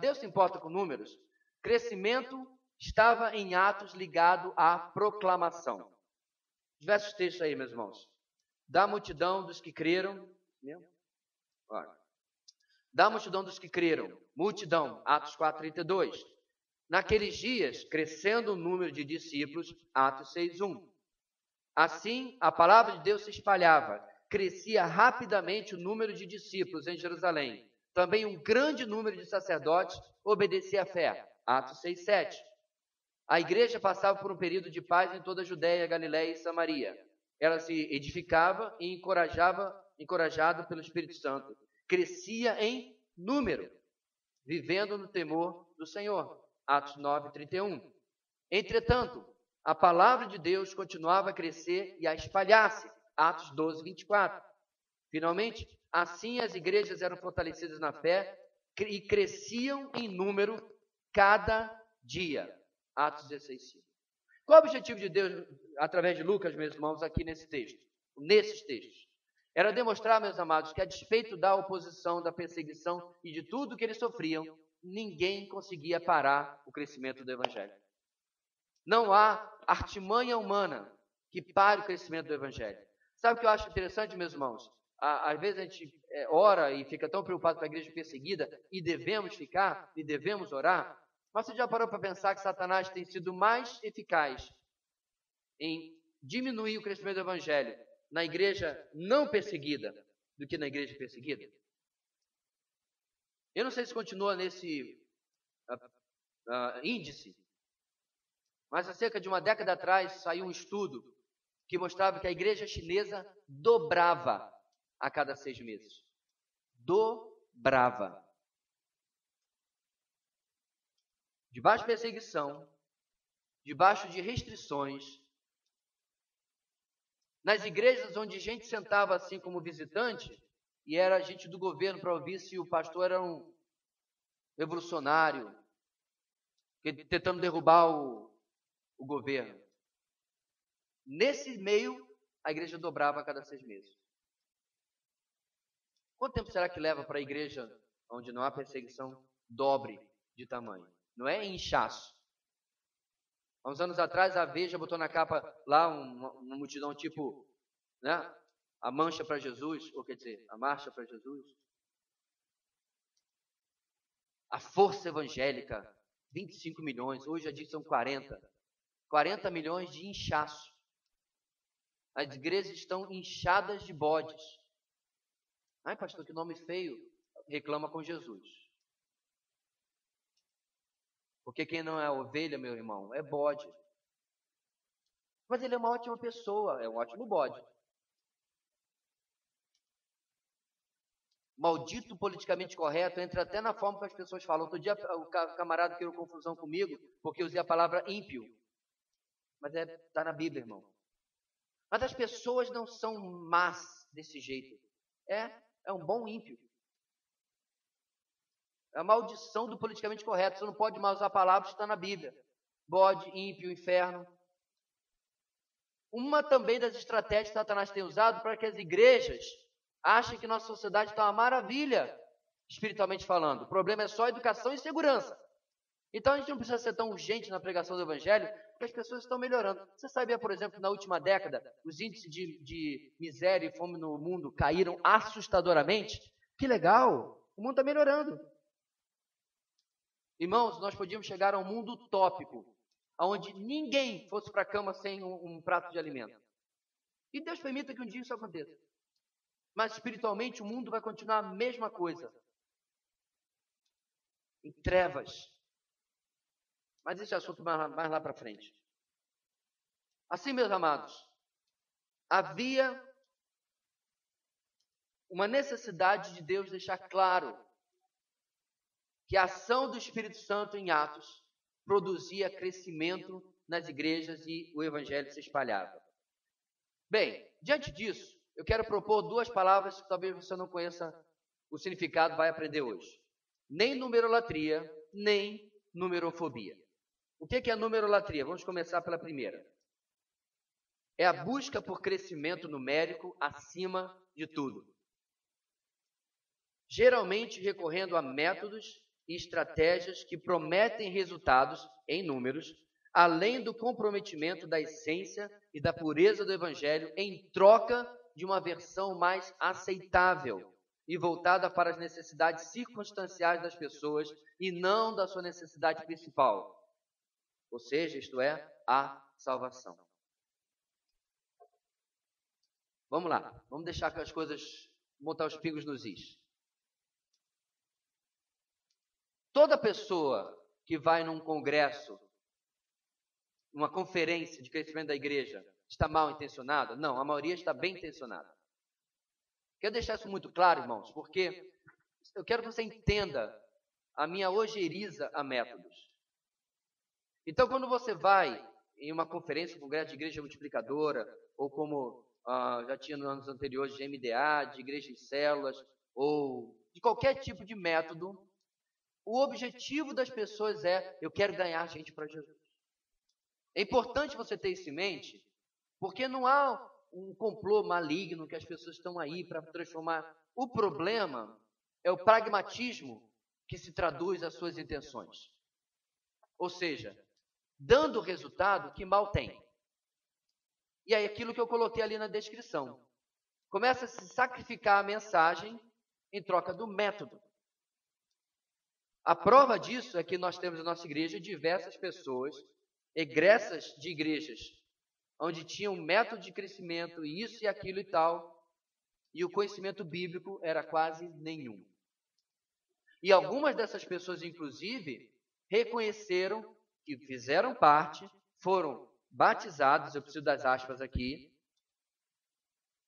Deus se importa com números? Crescimento estava em Atos ligado à proclamação. Diversos textos aí, meus irmãos. Da multidão dos que creram. Da multidão dos que creram. Multidão, Atos 4:32. Naqueles dias, crescendo o número de discípulos, Atos 6:1. Assim, a palavra de Deus se espalhava. Crescia rapidamente o número de discípulos em Jerusalém. Também um grande número de sacerdotes obedecia à fé. Atos 6:7. A igreja passava por um período de paz em toda a Judéia, Galiléia e Samaria. Ela se edificava e encorajada pelo Espírito Santo. Crescia em número, vivendo no temor do Senhor. Atos 9:31. Entretanto, a palavra de Deus continuava a crescer e a espalhar-se. Atos 12:24. Finalmente, assim as igrejas eram fortalecidas na fé e cresciam em número cada dia. Atos 16:5. Qual é o objetivo de Deus, através de Lucas, meus irmãos, aqui nesses textos? Era demonstrar, meus amados, que a despeito da oposição, da perseguição e de tudo que eles sofriam, ninguém conseguia parar o crescimento do Evangelho. Não há artimanha humana que pare o crescimento do Evangelho. Sabe o que eu acho interessante, meus irmãos? Às vezes a gente ora e fica tão preocupado com a igreja perseguida, e devemos ficar, e devemos orar, mas você já parou para pensar que Satanás tem sido mais eficaz em diminuir o crescimento do Evangelho na igreja não perseguida do que na igreja perseguida? Eu não sei se continua nesse índice, mas há cerca de uma década atrás saiu um estudo que mostrava que a igreja chinesa dobrava a cada 6 meses. Dobrava. Debaixo de perseguição, debaixo de restrições, nas igrejas onde gente sentava assim como visitante, e era gente do governo para ouvir se o pastor era um revolucionário, tentando derrubar o governo. Nesse meio, a igreja dobrava a cada 6 meses. Quanto tempo será que leva para a igreja onde não há perseguição dobre de tamanho? Não é inchaço. Há uns anos atrás, a Veja botou na capa lá uma multidão tipo, né, a mancha para Jesus, ou quer dizer, a marcha para Jesus. A força evangélica, 25 milhões, hoje a diz são 40. 40 milhões de inchaço. As igrejas estão inchadas de bodes. Ai, pastor, que nome feio. Reclama com Jesus. Porque quem não é ovelha, meu irmão, é bode. Mas ele é uma ótima pessoa, é um ótimo bode. Maldito politicamente correto entra até na forma que as pessoas falam. Outro dia o camarada criou confusão comigo porque eu usei a palavra ímpio. Mas está na Bíblia, irmão. Mas as pessoas não são más desse jeito. É um bom ímpio. É a maldição do politicamente correto. Você não pode mais usar palavras que está na Bíblia. Bode, ímpio, inferno. Uma também das estratégias que Satanás tem usado para que as igrejas achem que nossa sociedade está uma maravilha, espiritualmente falando. O problema é só educação e segurança. Então a gente não precisa ser tão urgente na pregação do Evangelho, porque as pessoas estão melhorando. Você sabia, por exemplo, que na última década os índices de miséria e fome no mundo caíram assustadoramente? Que legal! O mundo está melhorando. Irmãos, nós podíamos chegar a um mundo utópico, onde ninguém fosse para a cama sem um prato de alimento. E Deus permita que um dia isso aconteça. Mas espiritualmente o mundo vai continuar a mesma coisa. Em trevas. Mas esse assunto mais lá para frente. Assim, meus amados, havia uma necessidade de Deus deixar claro que a ação do Espírito Santo em Atos produzia crescimento nas igrejas e o Evangelho se espalhava. Bem, diante disso, eu quero propor 2 palavras que talvez você não conheça o significado, vai aprender hoje. Nem numerolatria, nem numerofobia. O que é numerolatria? Vamos começar pela primeira. É a busca por crescimento numérico acima de tudo. Geralmente recorrendo a métodos e estratégias que prometem resultados em números, além do comprometimento da essência e da pureza do Evangelho em troca de uma versão mais aceitável e voltada para as necessidades circunstanciais das pessoas e não da sua necessidade principal. Ou seja, isto é, a salvação. Vamos lá, vamos deixar que as coisas, botar os pingos nos is. Toda pessoa que vai num congresso, uma conferência de crescimento da igreja, está mal intencionada? Não, a maioria está bem intencionada. Quero deixar isso muito claro, irmãos, porque eu quero que você entenda a minha ojeriza a métodos. Então, quando você vai em uma conferência, um congresso de igreja multiplicadora, ou como já tinha nos anos anteriores de MDA, de igreja em células, ou de qualquer tipo de método, o objetivo das pessoas é: eu quero ganhar gente para Jesus. É importante você ter isso em mente, porque não há um complô maligno que as pessoas estão aí para transformar. O problema é o pragmatismo que se traduz às suas intenções. Ou seja, dando o resultado que mal tem. E aí aquilo que eu coloquei ali na descrição. Começa a se sacrificar a mensagem em troca do método. A prova disso é que nós temos na nossa igreja diversas pessoas, egressas de igrejas, onde tinha um método de crescimento, isso e aquilo e tal, e o conhecimento bíblico era quase nenhum. E algumas dessas pessoas, inclusive, reconheceram que fizeram parte, foram batizados, eu preciso das aspas aqui,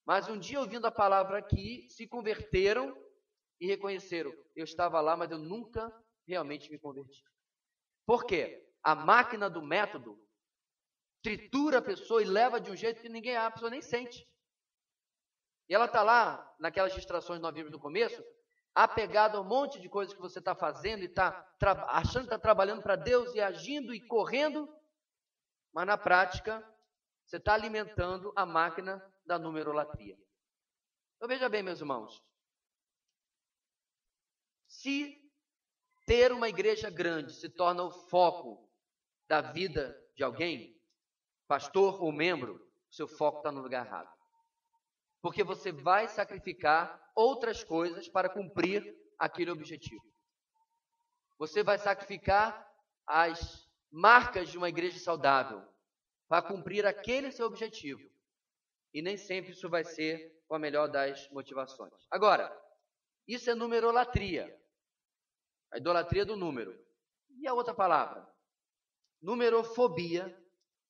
mas um dia ouvindo a palavra aqui, se converteram e reconheceram, eu estava lá, mas eu nunca realmente me converti. Por quê? A máquina do método tritura a pessoa e leva de um jeito que a pessoa nem sente. E ela está lá, naquelas distrações nós vimos no começo, apegada a um monte de coisas que você está fazendo e está achando que está trabalhando para Deus e agindo e correndo, mas na prática você está alimentando a máquina da numerolatria. Então veja bem, meus irmãos, se ter uma igreja grande se torna o foco da vida de alguém, pastor ou membro, seu foco está no lugar errado. Porque você vai sacrificar outras coisas para cumprir aquele objetivo. Você vai sacrificar as marcas de uma igreja saudável para cumprir aquele seu objetivo. E nem sempre isso vai ser com a melhor das motivações. Agora, isso é numerolatria. A idolatria do número. E a outra palavra? Numerofobia,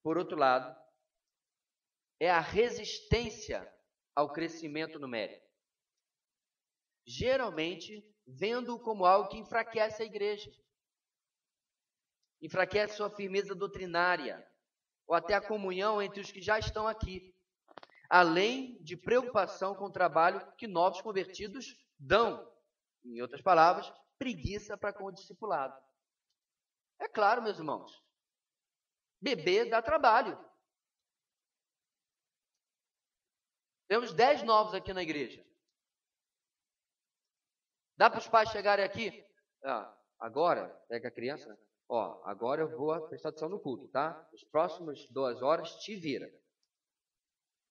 por outro lado, é a resistência ao crescimento numérico. Geralmente, vendo como algo que enfraquece a igreja. Enfraquece sua firmeza doutrinária, ou até a comunhão entre os que já estão aqui. Além de preocupação com o trabalho que novos convertidos dão. Em outras palavras, preguiça para com o discipulado. É claro, meus irmãos, beber dá trabalho. Temos 10 novos aqui na igreja. Dá para os pais chegarem aqui? Agora, pega a criança. Agora eu vou prestar atenção no culto, tá? As próximas 2 horas te vira.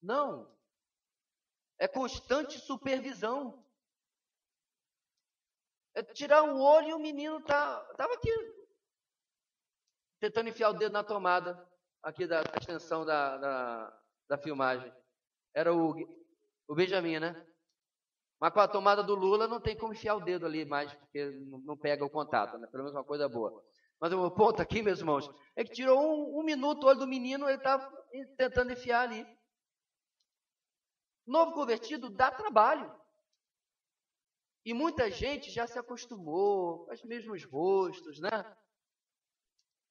Não. É constante supervisão. É tirar um olho e o menino estava aqui, tentando enfiar o dedo na tomada aqui da extensão da filmagem. Era o Benjamin, né? Mas com a tomada do Lula não tem como enfiar o dedo ali mais, porque não pega o contato, né? Pelo menos uma coisa boa. Mas o meu ponto aqui, meus irmãos, é que tirou um minuto o olho do menino, ele estava tentando enfiar ali. Novo convertido dá trabalho. E muita gente já se acostumou com os mesmos rostos, né?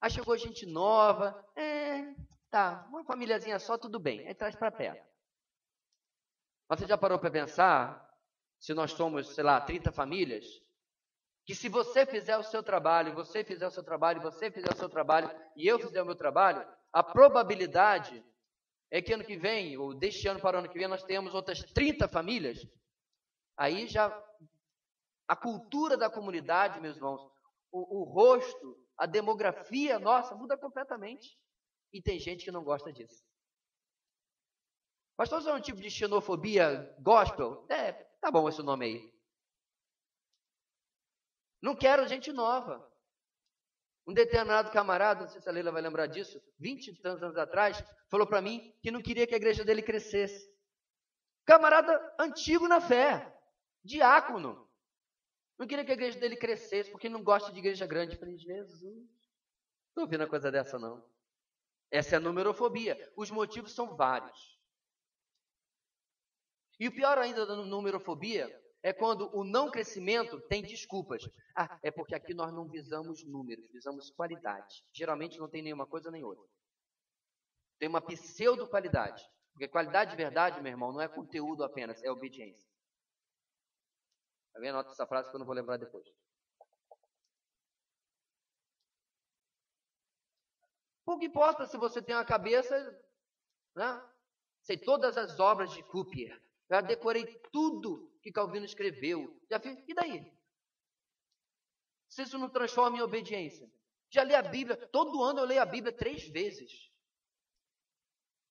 Aí chegou gente nova, uma famíliazinha só, tudo bem, aí traz para perto. Mas você já parou para pensar, se nós somos, 30 famílias, que se você fizer o seu trabalho, você fizer o seu trabalho, você fizer o seu trabalho, e eu fizer o meu trabalho, a probabilidade é que ano que vem, ou deste ano para o ano que vem, nós tenhamos outras 30 famílias. Aí já, a cultura da comunidade, meus irmãos, o rosto, a demografia nossa muda completamente. E tem gente que não gosta disso. Pastor, isso é um tipo de xenofobia gospel? Tá bom esse nome aí. Não quero gente nova. Um determinado camarada, não sei se a Leila vai lembrar disso, 20 e tantos anos atrás, falou para mim que não queria que a igreja dele crescesse. Camarada antigo na fé, diácono. Não queria que a igreja dele crescesse, porque não gosta de igreja grande. Eu falei, Jesus, não estou ouvindo uma coisa dessa não. Essa é a numerofobia. Os motivos são vários. E o pior ainda da numerofobia é quando o não crescimento tem desculpas. É porque aqui nós não visamos números, visamos qualidade. Geralmente não tem nenhuma coisa nem outra. Tem uma pseudo-qualidade. Porque qualidade de verdade, meu irmão, não é conteúdo apenas, é obediência. Alguém anota essa frase que eu não vou lembrar depois. Pouco importa se você tem uma cabeça, né? Sei todas as obras de Cooper. Já decorei tudo que Calvino escreveu. Já fiz. E daí? Se isso não transforma em obediência. Já li a Bíblia. Todo ano eu leio a Bíblia 3 vezes.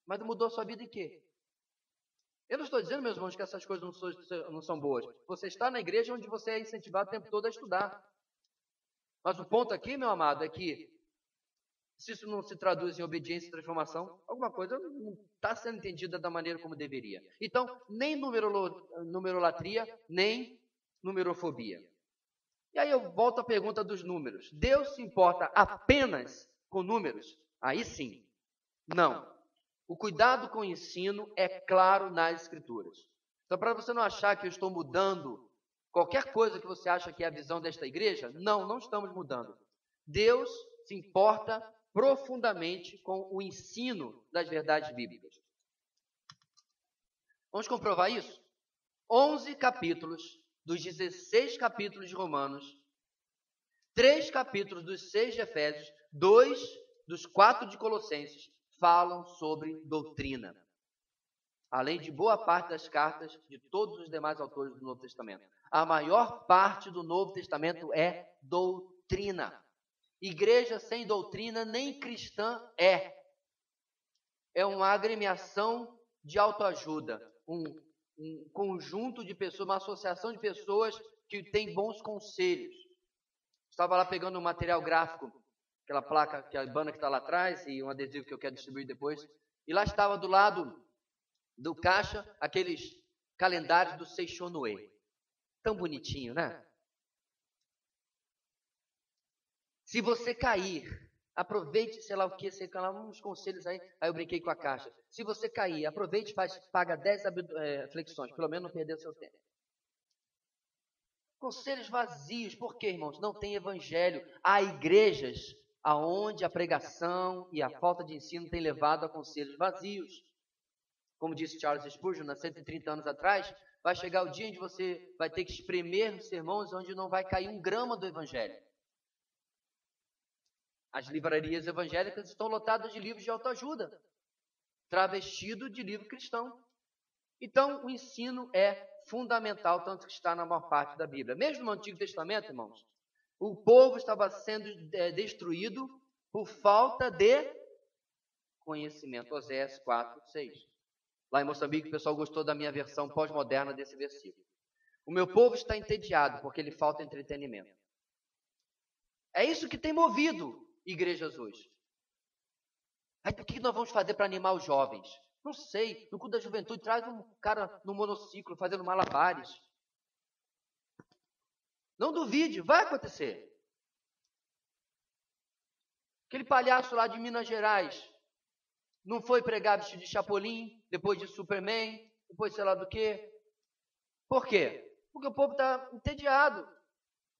Mas mudou a sua vida em quê? Eu não estou dizendo, meus irmãos, que essas coisas não são boas. Você está na igreja onde você é incentivado o tempo todo a estudar. Mas o ponto aqui, meu amado, é que se isso não se traduz em obediência e transformação, alguma coisa não está sendo entendida da maneira como deveria. Então, nem numerolatria, nem numerofobia. E aí eu volto à pergunta dos números. Deus se importa apenas com números? Aí sim. Não. O cuidado com o ensino é claro nas Escrituras. Então, para você não achar que eu estou mudando qualquer coisa que você acha que é a visão desta igreja, não estamos mudando. Deus se importa profundamente com o ensino das verdades bíblicas. Vamos comprovar isso? 11 capítulos dos 16 capítulos de Romanos, 3 capítulos dos 6 de Efésios, 2 dos 4 de Colossenses falam sobre doutrina. Além de boa parte das cartas de todos os demais autores do Novo Testamento. A maior parte do Novo Testamento é doutrina. Igreja sem doutrina nem cristã é. É uma agremiação de autoajuda, um conjunto de pessoas, uma associação de pessoas que tem bons conselhos. Estava lá pegando um material gráfico, aquela placa, aquela banda que está lá atrás e um adesivo que eu quero distribuir depois. E lá estava do lado do caixa aqueles calendários do Seixonoe. Tão bonitinho, né? Se você cair, aproveite, sei lá o que, sei lá, uns conselhos aí eu brinquei com a caixa. Se você cair, aproveite e paga 10 flexões, pelo menos não perder o seu tempo. Conselhos vazios, por quê, irmãos? Não tem evangelho. Há igrejas aonde a pregação e a falta de ensino tem levado a conselhos vazios. Como disse Charles Spurgeon, há 130 anos atrás, vai chegar o dia em que você vai ter que espremer os sermões onde não vai cair um grama do evangelho. As livrarias evangélicas estão lotadas de livros de autoajuda, travestido de livro cristão. Então, o ensino é fundamental, tanto que está na maior parte da Bíblia. Mesmo no Antigo Testamento, irmãos, o povo estava sendo destruído por falta de conhecimento. Oséias 4, 6. Lá em Moçambique, o pessoal gostou da minha versão pós-moderna desse versículo. O meu povo está entediado porque lhe falta entretenimento. É isso que tem movido igrejas hoje. Aí, o que nós vamos fazer para animar os jovens? Não sei. No culto da juventude, traz um cara no monociclo fazendo malabares. Não duvide, vai acontecer. Aquele palhaço lá de Minas Gerais não foi pregar vestido de Chapolin, depois de Superman, depois sei lá do quê. Por quê? Porque o povo está entediado.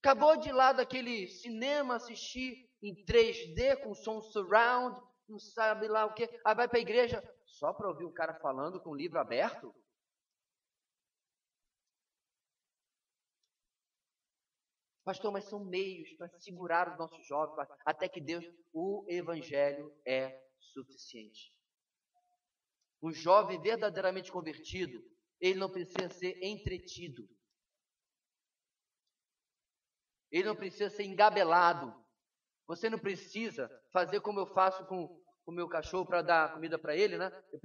Acabou de ir lá daquele cinema assistir em 3D com som surround, não sabe lá o quê. Aí vai para a igreja só para ouvir o cara falando com o livro aberto? Pastor, mas são meios para segurar os nossos jovens, até que Deus, o evangelho é suficiente. Um jovem verdadeiramente convertido, ele não precisa ser entretido. Ele não precisa ser engabelado. Você não precisa fazer como eu faço com o meu cachorro para dar comida para ele, né? Eu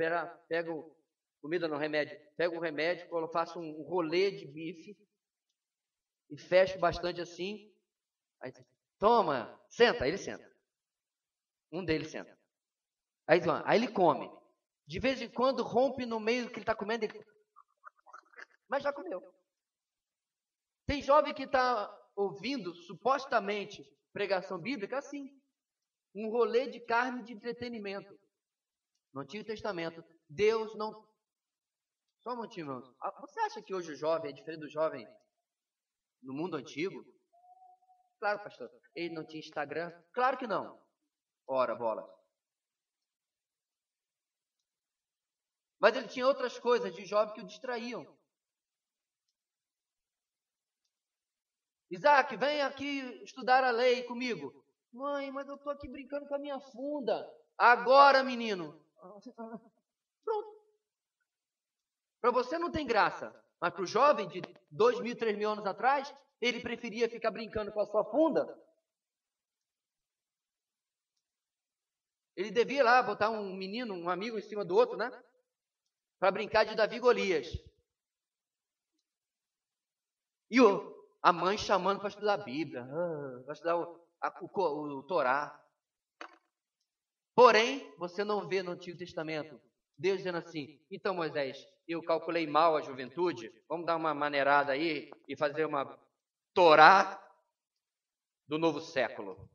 pego comida no remédio. Pego o remédio, eu faço um rolê de bife e fecho bastante assim. Aí, toma, senta. Aí ele senta. Um deles senta. Aí ele come. De vez em quando rompe no meio do que ele está comendo. Mas já comeu. Tem jovem que está ouvindo, supostamente, pregação bíblica assim. Um rolê de carne de entretenimento. No Antigo Testamento, Deus não... Só um momentinho, irmãos. Você acha que hoje o jovem é diferente do jovem no mundo antigo? Claro, pastor. Ele não tinha Instagram? Claro que não. Ora, bola. Mas ele tinha outras coisas de jovem que o distraíam. Isaac, vem aqui estudar a lei comigo. Mãe, mas eu estou aqui brincando com a minha funda. Agora, menino. Pronto. Para você não tem graça. Mas para o jovem de 2.000, 3.000 anos atrás, ele preferia ficar brincando com a sua funda. Ele devia lá botar um menino, um amigo em cima do outro, né? Para brincar de Davi e Golias. E a mãe chamando para estudar a Bíblia, para estudar o Torá. Porém, você não vê no Antigo Testamento Deus dizendo assim: então, Moisés, eu calculei mal a juventude, vamos dar uma maneirada aí e fazer uma Torá do novo século.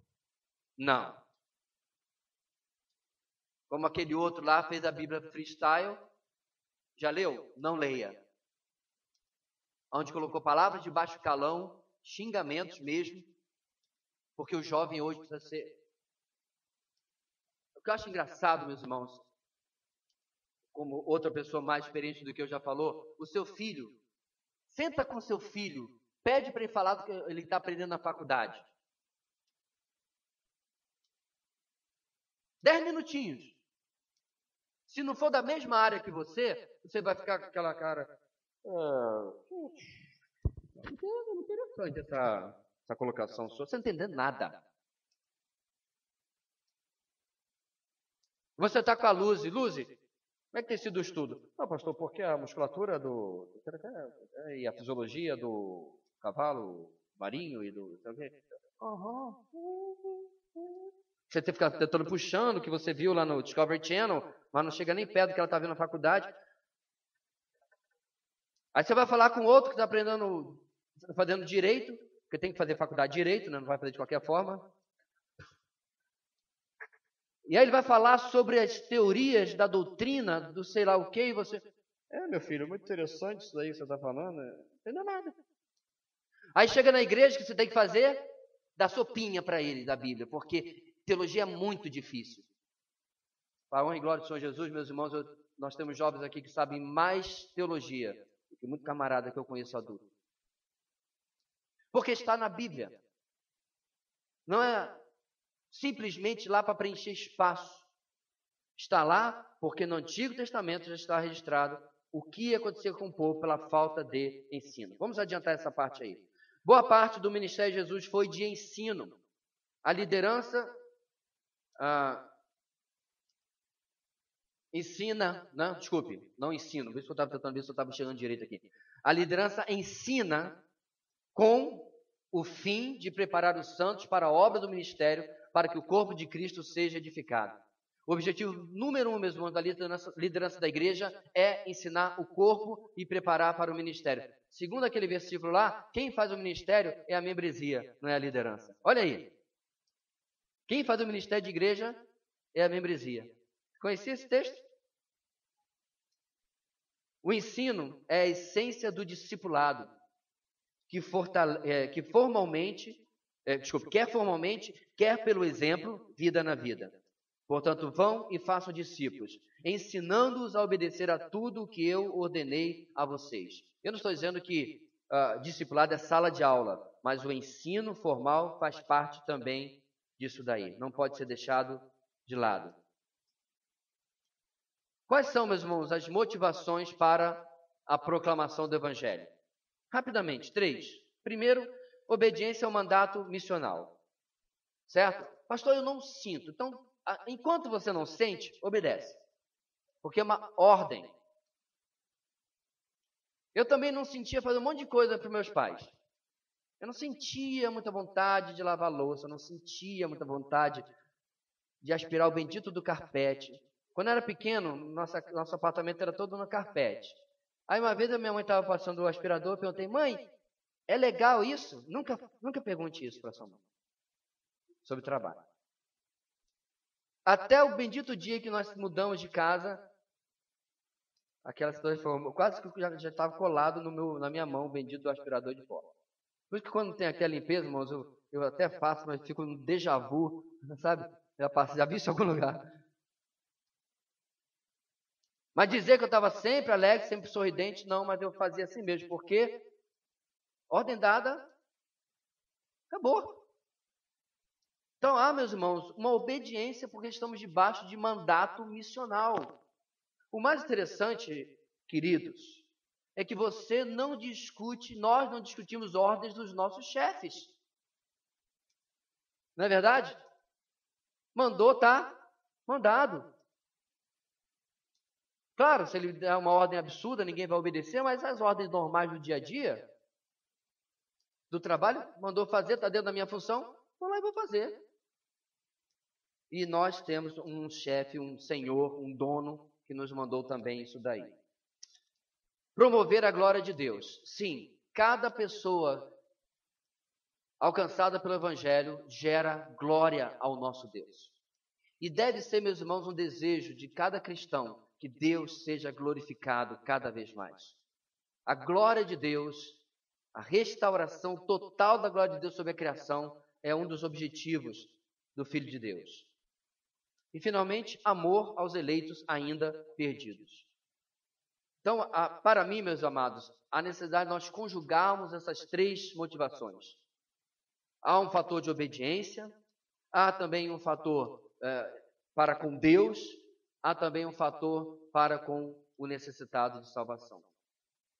Não. Como aquele outro lá fez a Bíblia freestyle. Já leu? Não leia. Onde colocou palavras de baixo calão, xingamentos mesmo, porque o jovem hoje precisa ser... O que eu acho engraçado, meus irmãos, como outra pessoa mais experiente do que eu já falou, o seu filho, senta com seu filho, pede para ele falar do que ele está aprendendo na faculdade. 10 minutinhos. Se não for da mesma área que você vai ficar com aquela cara... Interessante essa colocação sua. Você não está entendendo nada. Você está com a Luzi. Luzi, como é que tem sido o estudo? Não, pastor, porque a musculatura e a fisiologia do cavalo marinho e do... Você tem que ficar tentando puxando o que você viu lá no Discovery Channel, mas não chega nem perto do que ela está vendo na faculdade. Aí você vai falar com outro que está fazendo direito, porque tem que fazer faculdade de direito, né? Não vai fazer de qualquer forma. E aí ele vai falar sobre as teorias da doutrina, do sei lá o quê, e você... meu filho, muito interessante isso daí que você está falando. Não entendeu nada. Aí chega na igreja, que você tem que fazer? Dar sopinha para ele da Bíblia, porque teologia é muito difícil. Para a honra e glória do Senhor Jesus, meus irmãos, nós temos jovens aqui que sabem mais teologia do que muito camarada que eu conheço adulto. Porque está na Bíblia. Não é simplesmente lá para preencher espaço. Está lá porque no Antigo Testamento já está registrado o que aconteceu com o povo pela falta de ensino. Vamos adiantar essa parte aí. Boa parte do ministério de Jesus foi de ensino. A liderança ensina, não, desculpe, não ensino, por isso que eu estava tentando ver se eu estava chegando direito aqui. A liderança ensina com o fim de preparar os santos para a obra do ministério, para que o corpo de Cristo seja edificado. O objetivo número 1, meus irmãos, da liderança da igreja é ensinar o corpo e preparar para o ministério. Segundo aquele versículo lá, quem faz o ministério é a membresia, não é a liderança. Olha aí. Quem faz o ministério de igreja é a membresia. Conhecia esse texto? O ensino é a essência do discipulado, quer formalmente, quer pelo exemplo, vida na vida. Portanto, vão e façam discípulos, ensinando-os a obedecer a tudo o que eu ordenei a vocês. Eu não estou dizendo que discipulado é sala de aula, mas o ensino formal faz parte também disso daí. Não pode ser deixado de lado. Quais são, meus irmãos, as motivações para a proclamação do Evangelho? Rapidamente, 3. Primeiro, obediência ao mandato missional. Certo? Pastor, eu não sinto. Então, enquanto você não sente, obedece. Porque é uma ordem. Eu também não sentia fazer um monte de coisa para meus pais. Eu não sentia muita vontade de lavar louça, eu não sentia muita vontade de aspirar o bendito do carpete. Quando eu era pequeno, nosso apartamento era todo no carpete. Aí uma vez a minha mãe estava passando o aspirador, eu perguntei: mãe, é legal isso? Nunca pergunte isso para sua mãe sobre trabalho. Até o bendito dia que nós mudamos de casa, aquela situação, quase que já estava colado na minha mão o bendito do aspirador de pó. Por isso que quando tem aquela limpeza, irmãos, eu até faço, mas fico no déjà vu, sabe? Já vi isso em algum lugar. Mas dizer que eu estava sempre alegre, sempre sorridente, não, mas eu fazia assim mesmo, porque ordem dada, acabou. Então, meus irmãos, uma obediência porque estamos debaixo de mandato missional. O mais interessante, queridos, é que você não discute, nós não discutimos ordens dos nossos chefes. Não é verdade? Mandou, tá mandado. Claro, se ele der uma ordem absurda, ninguém vai obedecer, mas as ordens normais do dia a dia, do trabalho, mandou fazer, está dentro da minha função, vou lá e vou fazer. E nós temos um chefe, um senhor, um dono, que nos mandou também isso daí. Promover a glória de Deus. Sim, cada pessoa alcançada pelo Evangelho gera glória ao nosso Deus. E deve ser, meus irmãos, um desejo de cada cristão que Deus seja glorificado cada vez mais. A glória de Deus, a restauração total da glória de Deus sobre a criação é um dos objetivos do Filho de Deus. E, finalmente, amor aos eleitos ainda perdidos. Então, para mim, meus amados, há necessidade de nós conjugarmos essas três motivações. Há um fator de obediência, há também um fator para com Deus, há também um fator para com o necessitado de salvação.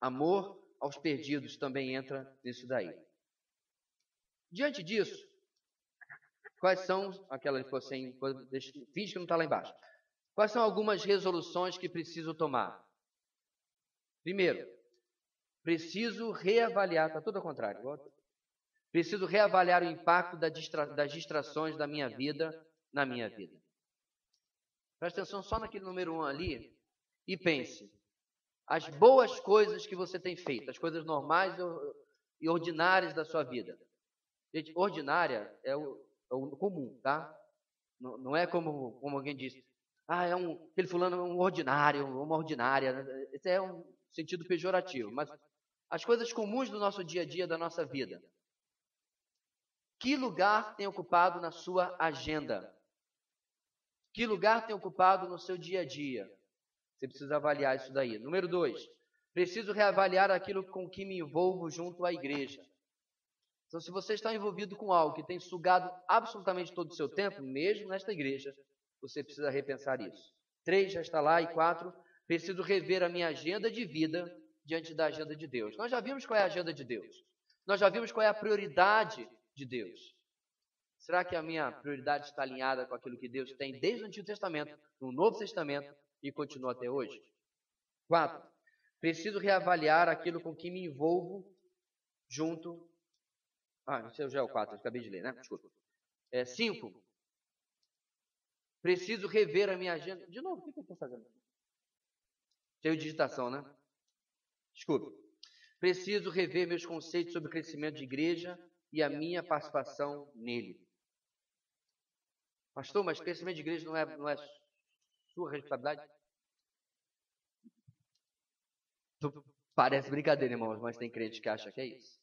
Amor aos perdidos também entra nisso daí. Diante disso, quais são, aquela que fosse finge que não está lá embaixo. Quais são algumas resoluções que preciso tomar? Primeiro, preciso reavaliar, está tudo ao contrário. Preciso reavaliar o impacto das distrações da minha vida na minha vida. Presta atenção só naquele número 1 ali e pense. As boas coisas que você tem feito, as coisas normais e ordinárias da sua vida. Gente, ordinária é o comum, tá? Não é como alguém disse. Aquele fulano é um ordinário, uma ordinária. Esse é um sentido pejorativo. Mas as coisas comuns do nosso dia a dia, da nossa vida. Que lugar tem ocupado na sua agenda? Que lugar tem ocupado no seu dia a dia? Você precisa avaliar isso daí. Número 2, preciso reavaliar aquilo com que me envolvo junto à igreja. Então, se você está envolvido com algo que tem sugado absolutamente todo o seu tempo, mesmo nesta igreja, você precisa repensar isso. 3, já está lá. E 4, preciso rever a minha agenda de vida diante da agenda de Deus. Nós já vimos qual é a agenda de Deus. Nós já vimos qual é a prioridade de Deus. Será que a minha prioridade está alinhada com aquilo que Deus tem desde o Antigo Testamento, no Novo Testamento e continua até hoje? 4, preciso reavaliar aquilo com que me envolvo junto... esse já é o 4, eu acabei de ler, né? Desculpa. 5, preciso rever a minha agenda... De novo, o que eu estou fazendo? Cheio de digitação, né? Desculpa. Preciso rever meus conceitos sobre crescimento de igreja e a minha participação nele. Pastor, mas crescimento de igreja não é sua responsabilidade? Parece brincadeira, irmãos, mas tem crente que acha que é isso.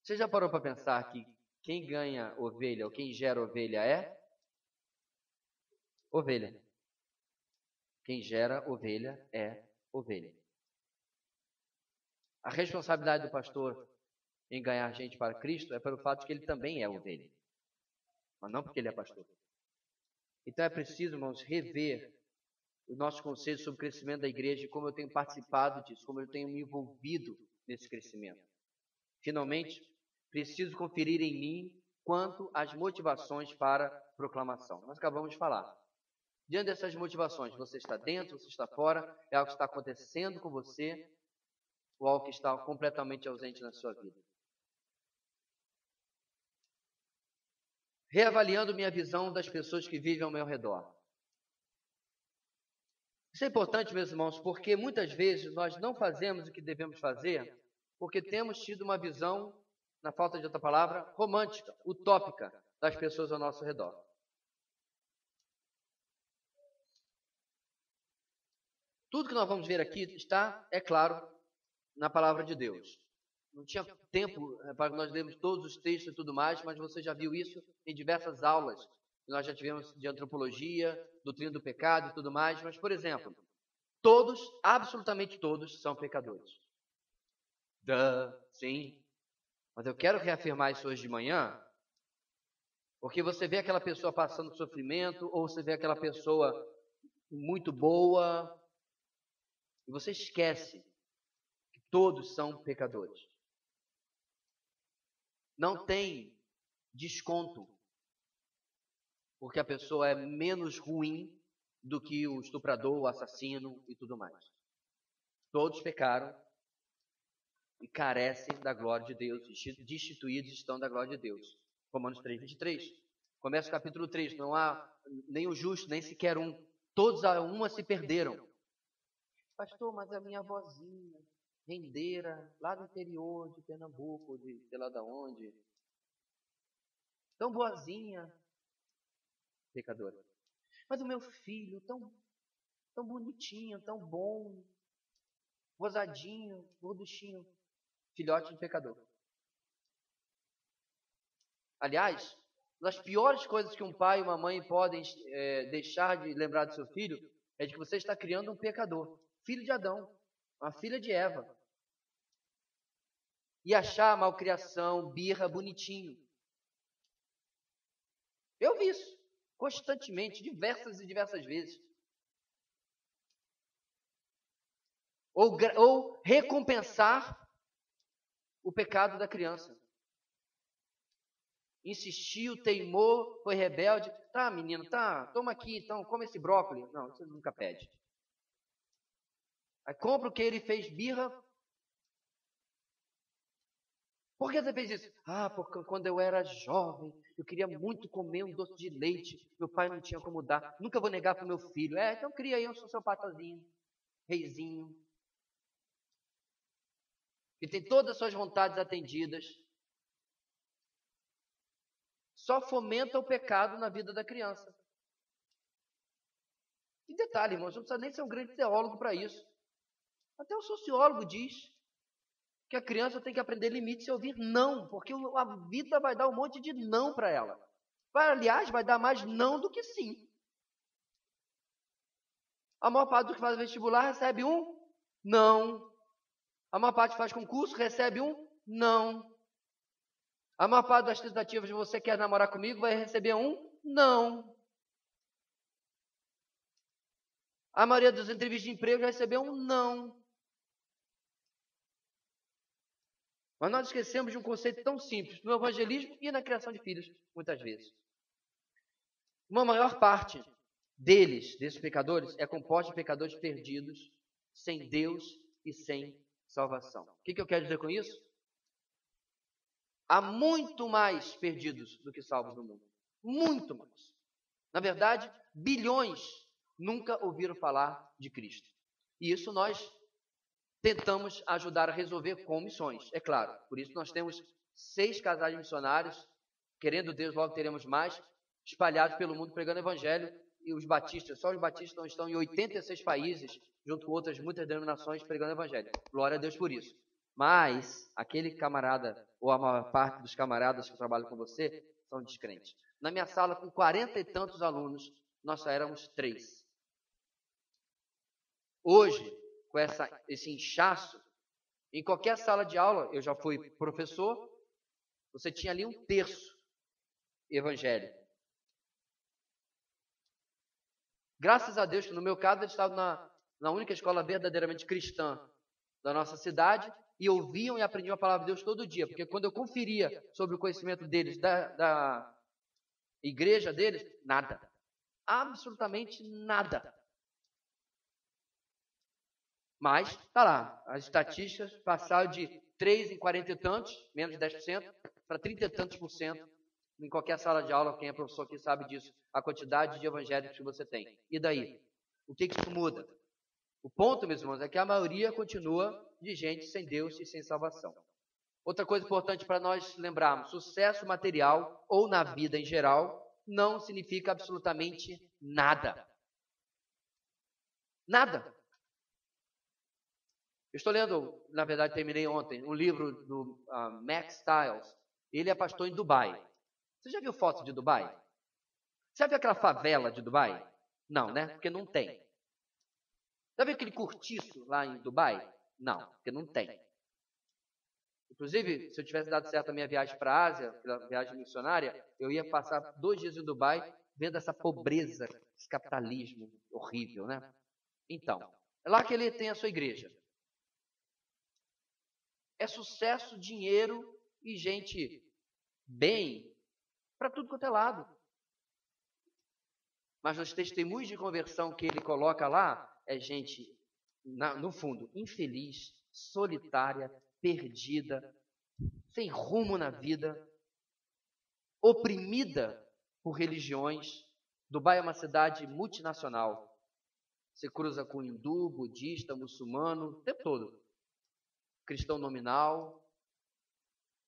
Você já parou para pensar que quem ganha ovelha ou quem gera ovelha é? Ovelha. Quem gera ovelha é ovelha. A responsabilidade do pastor em ganhar gente para Cristo é pelo fato de que ele também é ovelha. Mas não porque ele é pastor. Então é preciso, irmãos, rever os nossos conceitos sobre o crescimento da igreja e como eu tenho participado disso, como eu tenho me envolvido nesse crescimento. Finalmente, preciso conferir em mim quanto às motivações para proclamação. Nós acabamos de falar. Diante dessas motivações, você está dentro, você está fora, é algo que está acontecendo com você ou algo que está completamente ausente na sua vida. Reavaliando minha visão das pessoas que vivem ao meu redor. Isso é importante, meus irmãos, porque muitas vezes nós não fazemos o que devemos fazer porque temos tido uma visão, na falta de outra palavra, romântica, utópica das pessoas ao nosso redor. Tudo que nós vamos ver aqui está, é claro, na palavra de Deus. Não tinha tempo para nós lermos todos os textos e tudo mais, mas você já viu isso em diversas aulas. Nós já tivemos de antropologia, doutrina do pecado e tudo mais. Mas, por exemplo, todos, absolutamente todos, são pecadores. Sim. Mas eu quero reafirmar isso hoje de manhã, Porque você vê aquela pessoa passando sofrimento, ou você vê aquela pessoa muito boa, e você esquece que todos são pecadores. Não tem desconto, porque a pessoa é menos ruim do que o estuprador, o assassino e tudo mais. Todos pecaram e carecem da glória de Deus, destituídos estão da glória de Deus. Romanos 3:23. Começa o capítulo 3, não há nem o justo, nem sequer um. Todos a uma se perderam. Pastor, mas a minha avózinha, rendeira, lá do interior de Pernambuco, de sei lá de onde, tão boazinha, pecadora. Mas o meu filho, tão bonitinho, tão bom, rosadinho, gorduchinho, filhote de pecador. Aliás, uma das piores coisas que um pai e uma mãe podem deixar de lembrar do seu filho é de que você está criando um pecador, filho de Adão, uma filha de Eva. E achar malcriação, birra, bonitinho. Eu vi isso constantemente, diversas e diversas vezes. Ou recompensar o pecado da criança. Insistiu, teimou, foi rebelde. Tá, menino, tá, toma aqui, então, come esse brócolis. Não, você nunca pede. Aí compra o que ele fez, birra. Por que você fez isso? Ah, porque quando eu era jovem, eu queria muito comer um doce de leite. Meu pai não tinha como dar. Nunca vou negar para o meu filho. Então cria aí um sociopatazinho, reizinho. Que tem todas as suas vontades atendidas. Só fomenta o pecado na vida da criança. E detalhe, irmãos, não precisa nem ser um grande teólogo para isso. Até o sociólogo diz que a criança tem que aprender limites e ouvir não, porque a vida vai dar um monte de não para ela. Aliás, vai dar mais não do que sim. A maior parte do que faz vestibular recebe um não. A maior parte que faz concurso recebe um não. A maior parte das tentativas de você quer namorar comigo vai receber um não. A maioria das entrevistas de emprego já recebeu um não. Mas nós esquecemos de um conceito tão simples no evangelismo e na criação de filhos, muitas vezes. Uma maior parte desses pecadores, é composta de pecadores perdidos, sem Deus e sem salvação. O que eu quero dizer com isso? Há muito mais perdidos do que salvos no mundo. Muito mais. Na verdade, bilhões nunca ouviram falar de Cristo. E isso nós tentamos ajudar a resolver com missões, é claro. Por isso nós temos 6 casais missionários, querendo Deus, logo teremos mais, espalhados pelo mundo pregando o evangelho, e os batistas, só os batistas estão em 86 países, junto com outras muitas denominações pregando o evangelho. Glória a Deus por isso. Mas aquele camarada, ou a maior parte dos camaradas que trabalham com você, são descrentes. Na minha sala, com 40 e tantos alunos, nós só éramos 3. Hoje, com esse inchaço, em qualquer sala de aula, eu já fui professor, você tinha ali 1/3 evangélico. Graças a Deus que no meu caso eles estavam na única escola verdadeiramente cristã da nossa cidade e ouviam e aprendiam a palavra de Deus todo dia, porque quando eu conferia sobre o conhecimento deles, da igreja deles, nada. Absolutamente nada. Mas, tá lá, as estatísticas passaram de 3 em 40 e tantos, menos de 10%, para 30 e tantos por cento em qualquer sala de aula. Quem é professor aqui sabe disso, a quantidade de evangélicos que você tem. E daí? O que isso muda? O ponto, meus irmãos, é que a maioria continua de gente sem Deus e sem salvação. Outra coisa importante para nós lembrarmos, sucesso material ou na vida em geral não significa absolutamente nada. Nada. Eu estou lendo, na verdade terminei ontem, um livro do Max Stiles. Ele é pastor em Dubai. Você já viu foto de Dubai? Você já viu aquela favela de Dubai? Não, né? Porque não tem. Já viu aquele cortiço lá em Dubai? Não, porque não tem. Inclusive, se eu tivesse dado certo a minha viagem para a Ásia, pela viagem missionária, eu ia passar 2 dias em Dubai, vendo essa pobreza, esse capitalismo horrível, né? Então, é lá que ele tem a sua igreja. É sucesso, dinheiro e gente bem para tudo quanto é lado. Mas nos testemunhos de conversão que ele coloca lá, é gente, no fundo, infeliz, solitária, perdida, sem rumo na vida, oprimida por religiões. Dubai é uma cidade multinacional. Você cruza com hindu, budista, muçulmano, o tempo todo. Cristão nominal.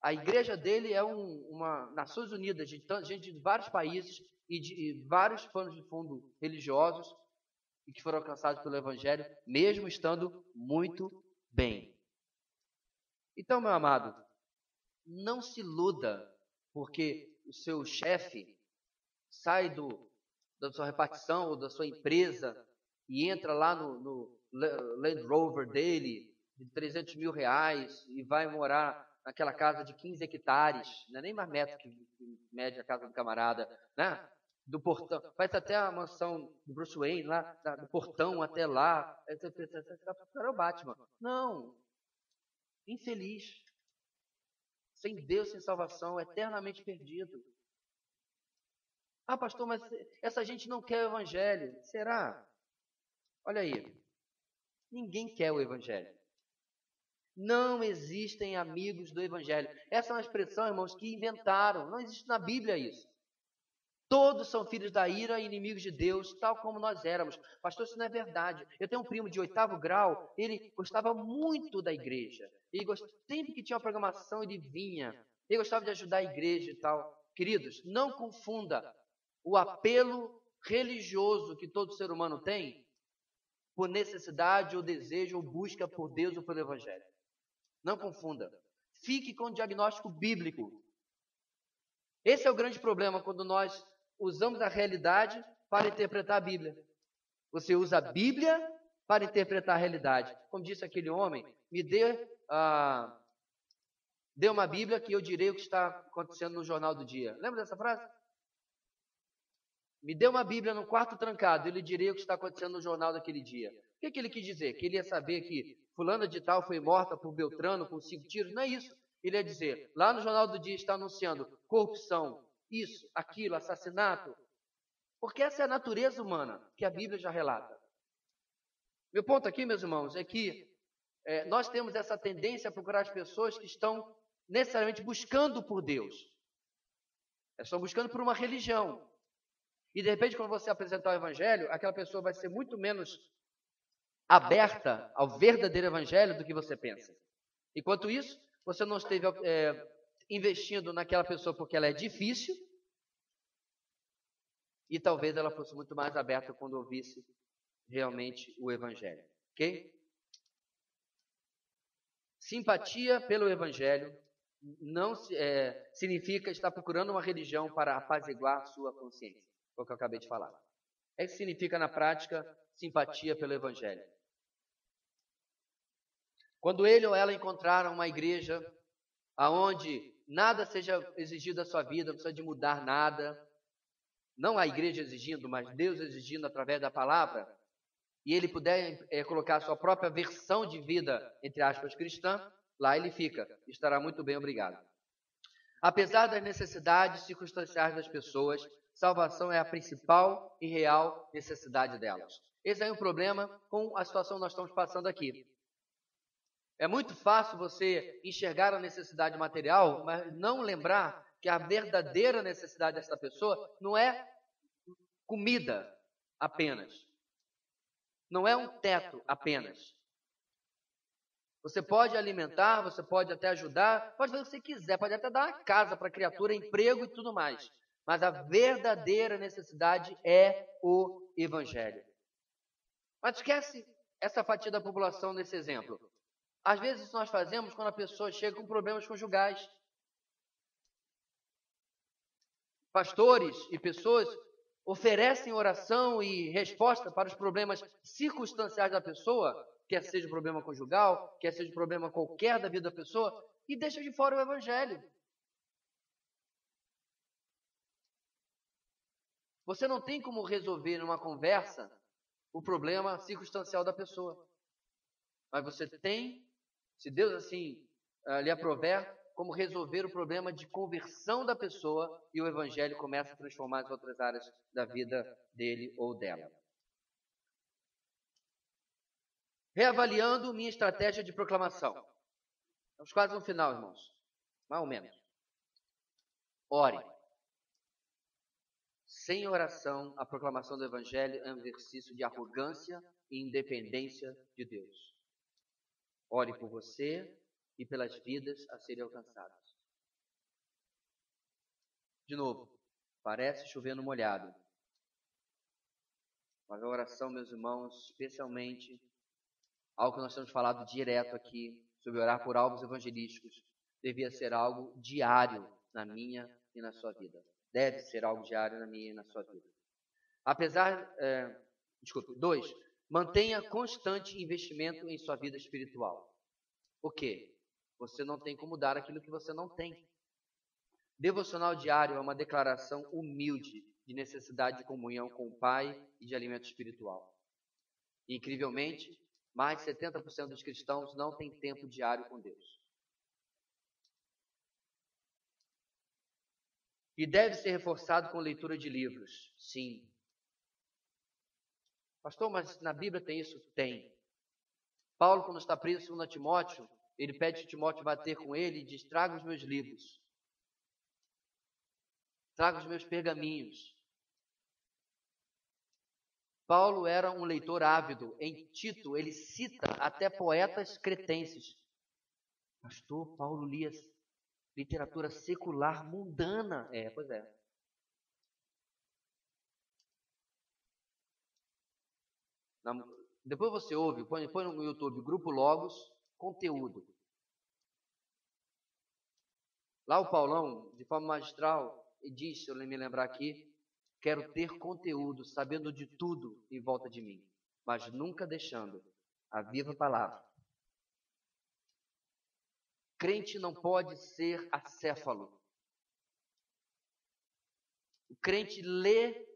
A igreja dele é uma Nações Unidas, gente de vários países e de vários panos de fundo religiosos e que foram alcançados pelo Evangelho, mesmo estando muito bem. Então, meu amado, não se iluda porque o seu chefe sai da sua repartição ou da sua empresa e entra lá no Land Rover dele de 300 mil reais e vai morar naquela casa de 15 hectares, não é nem mais metro que mede a casa do camarada, né? Do portão, faz até a mansão do Bruce Wayne lá, do portão até lá, era o Batman. Não, infeliz, sem Deus, sem salvação, eternamente perdido. Ah, pastor, mas essa gente não quer o evangelho. Será? Olha aí, ninguém quer o evangelho. Não existem amigos do evangelho. Essa é uma expressão, irmãos, que inventaram. Não existe na Bíblia isso. Todos são filhos da ira e inimigos de Deus, tal como nós éramos. Pastor, isso não é verdade. Eu tenho um primo de 8º grau, ele gostava muito da igreja. Sempre que tinha uma programação, ele vinha. Ele gostava de ajudar a igreja e tal. Queridos, não confunda o apelo religioso que todo ser humano tem por necessidade ou desejo ou busca por Deus ou pelo evangelho. Não confunda. Fique com o diagnóstico bíblico. Esse é o grande problema quando nós usamos a realidade para interpretar a Bíblia. Você usa a Bíblia para interpretar a realidade. Como disse aquele homem, me dê uma Bíblia que eu direi o que está acontecendo no jornal do dia. Lembra dessa frase? Me dê uma Bíblia no quarto trancado, ele diria o que está acontecendo no jornal daquele dia. O que ele quis dizer? Que ele ia saber que fulana de tal foi morta por Beltrano com 5 tiros? Não é isso. Ele ia dizer, lá no jornal do dia está anunciando corrupção, isso, aquilo, assassinato. Porque essa é a natureza humana que a Bíblia já relata. Meu ponto aqui, meus irmãos, é que nós temos essa tendência a procurar as pessoas que estão necessariamente buscando por Deus. Elas estão buscando por uma religião. E de repente, quando você apresentar o Evangelho, aquela pessoa vai ser muito menos aberta ao verdadeiro Evangelho do que você pensa. Enquanto isso, você não esteve investindo naquela pessoa porque ela é difícil, e talvez ela fosse muito mais aberta quando ouvisse realmente o Evangelho. Ok? Simpatia pelo Evangelho não significa estar procurando uma religião para apaziguar sua consciência. Foi o que eu acabei de falar. É que significa, na prática, simpatia pelo Evangelho. Quando ele ou ela encontraram uma igreja onde nada seja exigido da sua vida, não precisa de mudar nada, não a igreja exigindo, mas Deus exigindo através da palavra, e ele puder colocar a sua própria versão de vida, entre aspas, cristã, lá ele fica, estará muito bem, obrigado. Apesar das necessidades circunstanciais das pessoas, salvação é a principal e real necessidade delas. Esse é um problema com a situação que nós estamos passando aqui. É muito fácil você enxergar a necessidade material, mas não lembrar que a verdadeira necessidade dessa pessoa não é comida apenas. Não é um teto apenas. Você pode alimentar, você pode até ajudar, pode fazer o que você quiser, pode até dar uma casa para a criatura, emprego e tudo mais. Mas a verdadeira necessidade é o Evangelho. Mas esquece essa fatia da população nesse exemplo. Às vezes isso nós fazemos quando a pessoa chega com problemas conjugais. Pastores e pessoas oferecem oração e resposta para os problemas circunstanciais da pessoa, quer seja um problema conjugal, quer seja um problema qualquer da vida da pessoa, e deixa de fora o evangelho. Você não tem como resolver numa conversa o problema circunstancial da pessoa. Mas você tem, se Deus assim lhe aprover, como resolver o problema de conversão da pessoa e o evangelho começa a transformar as outras áreas da vida dele ou dela. Reavaliando minha estratégia de proclamação. Estamos quase no final, irmãos. Mais ou menos. Ore. Sem oração, a proclamação do evangelho é um exercício de arrogância e independência de Deus. Ore por você e pelas vidas a serem alcançadas. De novo, parece chover no molhado. Mas a oração, meus irmãos, especialmente, algo que nós temos falado direto aqui, sobre orar por alvos evangelísticos, devia ser algo diário na minha e na sua vida. Deve ser algo diário na minha e na sua vida. Dois, mantenha constante investimento em sua vida espiritual. Por quê? Você não tem como dar aquilo que você não tem. Devocional diário é uma declaração humilde de necessidade de comunhão com o Pai e de alimento espiritual. E, incrivelmente, mais de 70% dos cristãos não têm tempo diário com Deus. E deve ser reforçado com leitura de livros. Sim. Pastor, mas na Bíblia tem isso? Tem. Paulo, quando está preso em Timóteo, ele pede que Timóteo vá ter com ele e diz: traga os meus livros. Traga os meus pergaminhos. Paulo era um leitor ávido. Em Tito, ele cita até poetas cretenses. Pastor, Paulo lia literatura secular mundana. Pois é. Depois você ouve, põe no YouTube, Grupo Logos, conteúdo. Lá o Paulão, de forma magistral, diz, se eu me lembrar aqui, quero ter conteúdo, sabendo de tudo em volta de mim, mas nunca deixando a viva palavra. Crente não pode ser acéfalo. O crente lê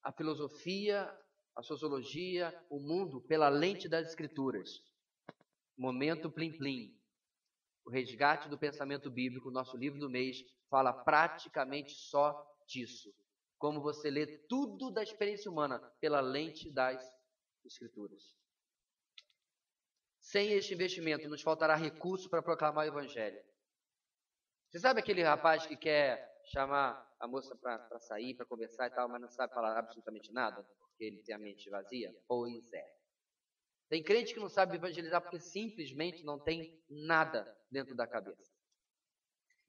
a filosofia, a sociologia, o mundo pela lente das escrituras. Momento plim-plim. O resgate do pensamento bíblico, nosso livro do mês, fala praticamente só disso. Como você lê tudo da experiência humana pela lente das escrituras. Sem este investimento, nos faltará recurso para proclamar o evangelho. Você sabe aquele rapaz que quer chamar a moça para sair, para conversar e tal, mas não sabe falar absolutamente nada, porque ele tem a mente vazia? Pois é. Tem crente que não sabe evangelizar porque simplesmente não tem nada dentro da cabeça.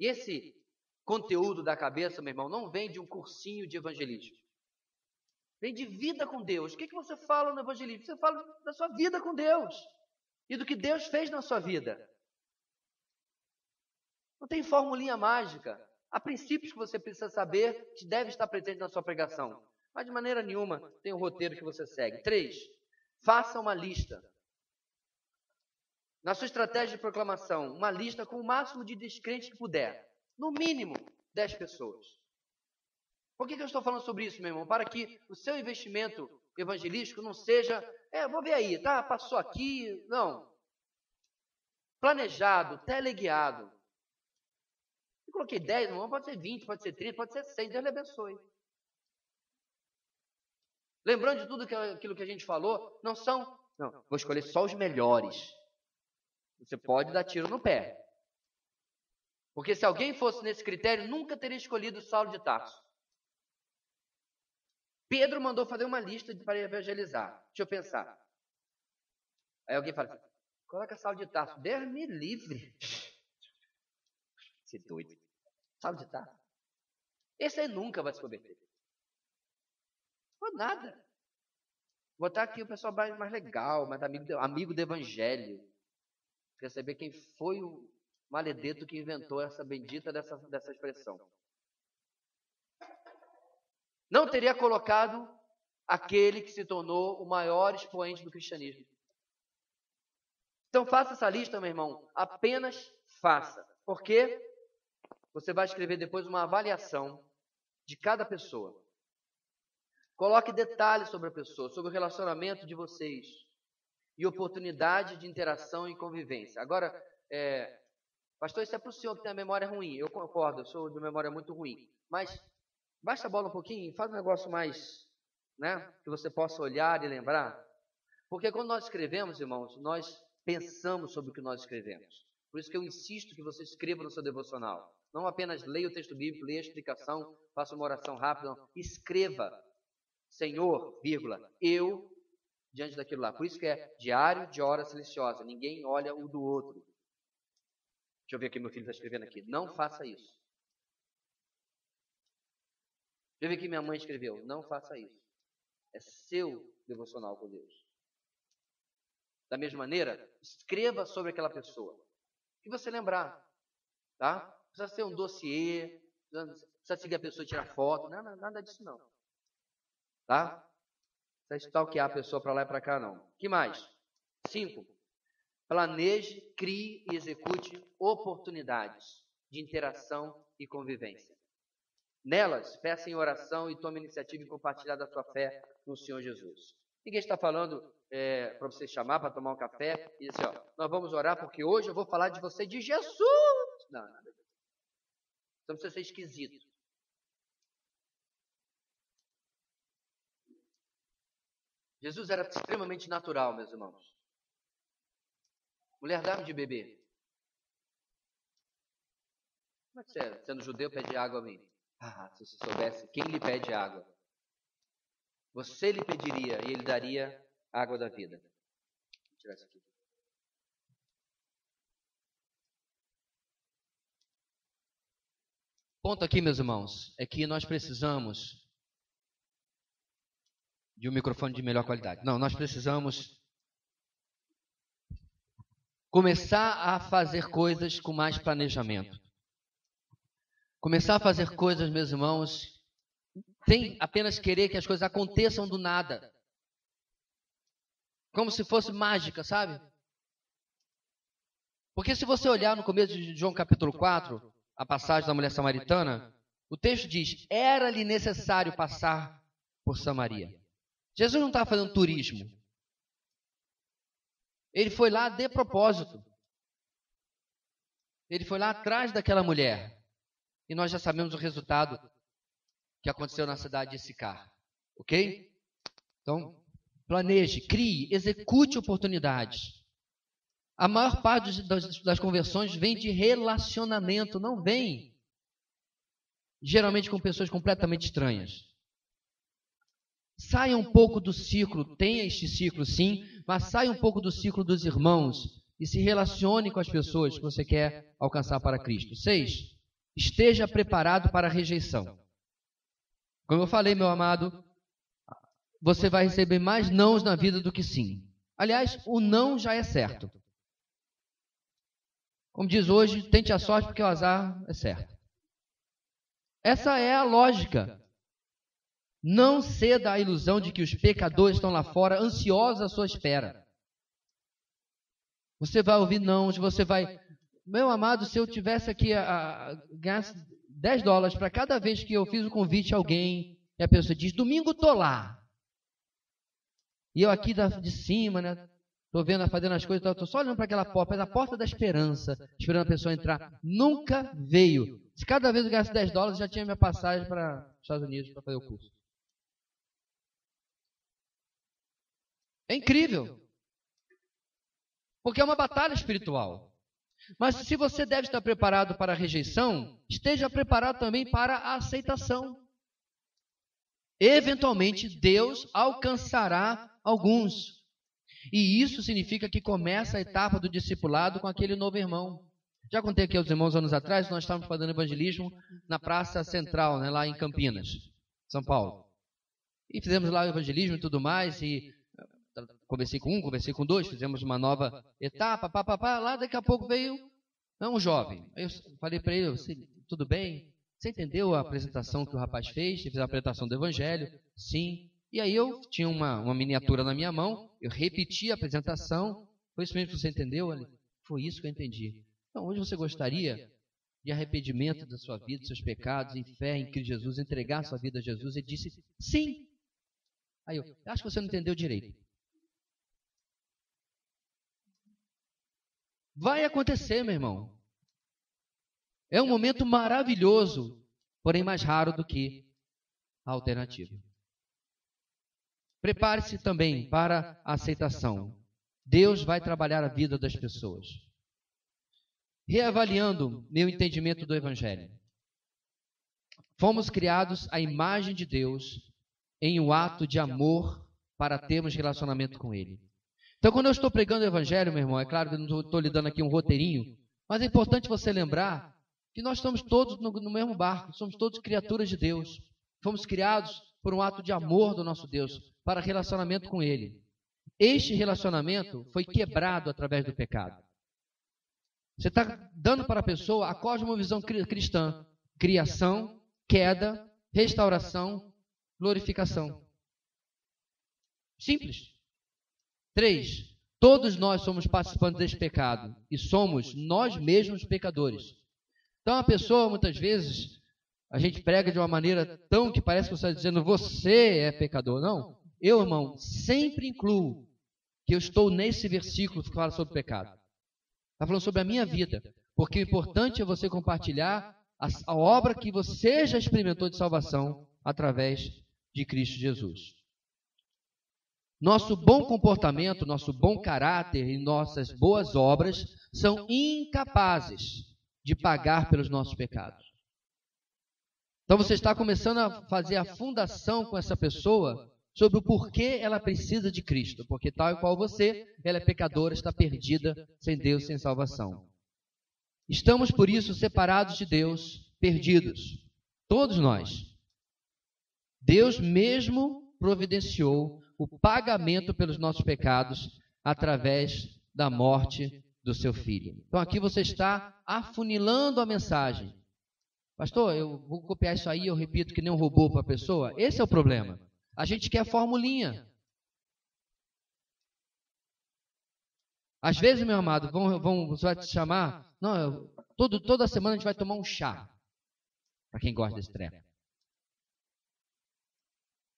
E esse conteúdo da cabeça, meu irmão, não vem de um cursinho de evangelismo. Vem de vida com Deus. O que você fala no evangelismo? Você fala da sua vida com Deus e do que Deus fez na sua vida. Não tem formulinha mágica. Há princípios que você precisa saber que deve estar presente na sua pregação. Mas de maneira nenhuma tem um roteiro que você segue. 3. Faça uma lista. Na sua estratégia de proclamação, uma lista com o máximo de descrentes que puder. No mínimo, 10 pessoas. Por que eu estou falando sobre isso, meu irmão? Para que o seu investimento evangelístico não seja, vou ver aí, tá? Passou aqui. Não. Planejado, teleguiado. Eu coloquei 10, irmão, pode ser 20, pode ser 30, pode ser 100. Deus lhe abençoe. Lembrando de tudo aquilo que a gente falou, não, vou escolher só os melhores. Você pode dar tiro no pé. Porque se alguém fosse nesse critério, nunca teria escolhido Saulo de Tarso. Pedro mandou fazer uma lista para evangelizar. Deixa eu pensar. Aí alguém fala assim, coloca Saulo de Tarso. Deus me livre. Você é doido. Saulo de Tarso. Esse aí nunca vai se converter. Por nada. Vou botar aqui o pessoal mais legal, mais amigo do evangelho. Quer saber quem foi o maledeto que inventou essa bendita dessa expressão. Não teria colocado aquele que se tornou o maior expoente do cristianismo. Então faça essa lista, meu irmão. Apenas faça. Porque você vai escrever depois uma avaliação de cada pessoa. Coloque detalhes sobre a pessoa, sobre o relacionamento de vocês e oportunidade de interação e convivência. Agora, pastor, isso é para o senhor que tem a memória ruim. Eu concordo, eu sou de memória muito ruim. Mas baixa a bola um pouquinho, faz um negócio mais, que você possa olhar e lembrar. Porque quando nós escrevemos, irmãos, nós pensamos sobre o que nós escrevemos. Por isso que eu insisto que você escreva no seu devocional. Não apenas leia o texto bíblico, leia a explicação, faça uma oração rápida. Não. Escreva, Senhor, vírgula, eu, diante daquilo lá. Por isso que é diário de hora silenciosa. Ninguém olha o do outro. Deixa eu ver o que meu filho está escrevendo aqui. Não faça isso. Deixa eu ver o que minha mãe escreveu. Não faça isso. É seu devocional com Deus. Da mesma maneira, escreva sobre aquela pessoa. O que você lembrar. Tá? Não precisa ser um dossiê, não precisa seguir a pessoa e tirar foto. Nada disso não. Tá? Não precisa stalkear a pessoa para lá e para cá não. O que mais? 5. Planeje, crie e execute oportunidades de interação e convivência. Nelas, peça em oração e tome iniciativa em compartilhar da sua fé no Senhor Jesus. Ninguém está falando para você chamar para tomar um café e dizer, nós vamos orar porque hoje eu vou falar de você de Jesus. Não, nada disso. Então não precisa ser esquisito. Jesus era extremamente natural, meus irmãos. Mulher, dá-me de beber. Como é que você, sendo judeu, pede água a mim? Se você soubesse quem lhe pede água. Você lhe pediria e ele daria a água da vida. Vou tirar isso aqui. Ponto aqui, meus irmãos, é que nós precisamos de um microfone de melhor qualidade. Não, nós precisamos começar a fazer coisas com mais planejamento. Começar a fazer coisas, meus irmãos, sem apenas querer que as coisas aconteçam do nada. Como se fosse mágica, sabe? Porque se você olhar no começo de João capítulo 4, a passagem da mulher samaritana, o texto diz, era-lhe necessário passar por Samaria. Jesus não estava fazendo turismo. Ele foi lá de propósito. Ele foi lá atrás daquela mulher. E nós já sabemos o resultado que aconteceu na cidade de Sicar. Ok? Então, planeje, crie, execute oportunidades. A maior parte das conversões vem de relacionamento, não vem geralmente com pessoas completamente estranhas. Saia um pouco do ciclo, tenha este ciclo sim, mas saia um pouco do ciclo dos irmãos e se relacione com as pessoas que você quer alcançar para Cristo. 6. Esteja preparado para a rejeição. Como eu falei, meu amado, você vai receber mais nãos na vida do que sim. Aliás, o não já é certo. Como diz hoje, tente a sorte porque o azar é certo. Essa é a lógica. Não ceda à ilusão de que os pecadores estão lá fora, ansiosos à sua espera. Você vai ouvir não, você vai... Meu amado, se eu tivesse aqui ganhar $10 para cada vez que eu fiz o convite a alguém, e a pessoa diz, domingo estou lá. E eu aqui de cima, estou vendo, fazendo as coisas, estou só olhando para aquela porta, a porta da esperança, esperando a pessoa entrar. Nunca veio. Se cada vez eu ganhasse $10, já tinha minha passagem para os Estados Unidos para fazer o curso. É incrível. Porque é uma batalha espiritual. Mas se você deve estar preparado para a rejeição, esteja preparado também para a aceitação. Eventualmente, Deus alcançará alguns. E isso significa que começa a etapa do discipulado com aquele novo irmão. Já contei aqui aos irmãos anos atrás, nós estávamos fazendo evangelismo na Praça Central, lá em Campinas, São Paulo. E fizemos lá o evangelismo e tudo mais, e conversei com um, conversei com dois, fizemos uma nova etapa, lá daqui a pouco veio um jovem. Aí eu falei para ele, tudo bem? Você entendeu a apresentação que o rapaz fez? Ele fez a apresentação do evangelho? Sim. E aí eu tinha uma miniatura na minha mão, eu repeti a apresentação, Foi isso mesmo que você entendeu? Foi isso que eu entendi. Então, hoje você gostaria de arrependimento da sua vida, dos seus pecados, em fé em Cristo Jesus, entregar sua vida a Jesus? Ele disse, sim. Aí eu acho que você não entendeu direito. Vai acontecer, meu irmão. É um momento maravilhoso, porém mais raro do que a alternativa. Prepare-se também para a aceitação. Deus vai trabalhar a vida das pessoas. Reavaliando meu entendimento do Evangelho. Fomos criados à imagem de Deus em um ato de amor para termos relacionamento com Ele. Então, quando eu estou pregando o Evangelho, meu irmão, é claro que eu não estou lhe dando aqui um roteirinho, mas é importante você lembrar que nós estamos todos no mesmo barco, somos todos criaturas de Deus. Fomos criados por um ato de amor do nosso Deus, para relacionamento com Ele. Este relacionamento foi quebrado através do pecado. Você está dando para a pessoa a cosmovisão cristã: criação, queda, restauração, glorificação. Simples. 3. Todos nós somos participantes desse pecado e somos nós mesmos pecadores. Então a pessoa, muitas vezes, a gente prega de uma maneira tão que parece que você está dizendo, você é pecador. Não. Eu, irmão, sempre incluo que eu estou nesse versículo que fala sobre pecado. Está falando sobre a minha vida. Porque o importante é você compartilhar a obra que você já experimentou de salvação através de Cristo Jesus. Nosso bom comportamento, nosso bom caráter e nossas boas obras são incapazes de pagar pelos nossos pecados. Então você está começando a fazer a fundação com essa pessoa sobre o porquê ela precisa de Cristo. Porque tal e qual você, ela é pecadora, está perdida, sem Deus, sem salvação. Estamos, por isso, separados de Deus, perdidos. Todos nós. Deus mesmo providenciou o pagamento pelos nossos pecados através da morte do seu Filho. Então aqui você está afunilando a mensagem. Pastor, eu vou copiar isso aí, eu repito que nem um robô para a pessoa. Esse é o problema. A gente quer formulinha. Às vezes, meu amado, você vai te chamar. Não, toda semana a gente vai tomar um chá. Para quem gosta desse treco.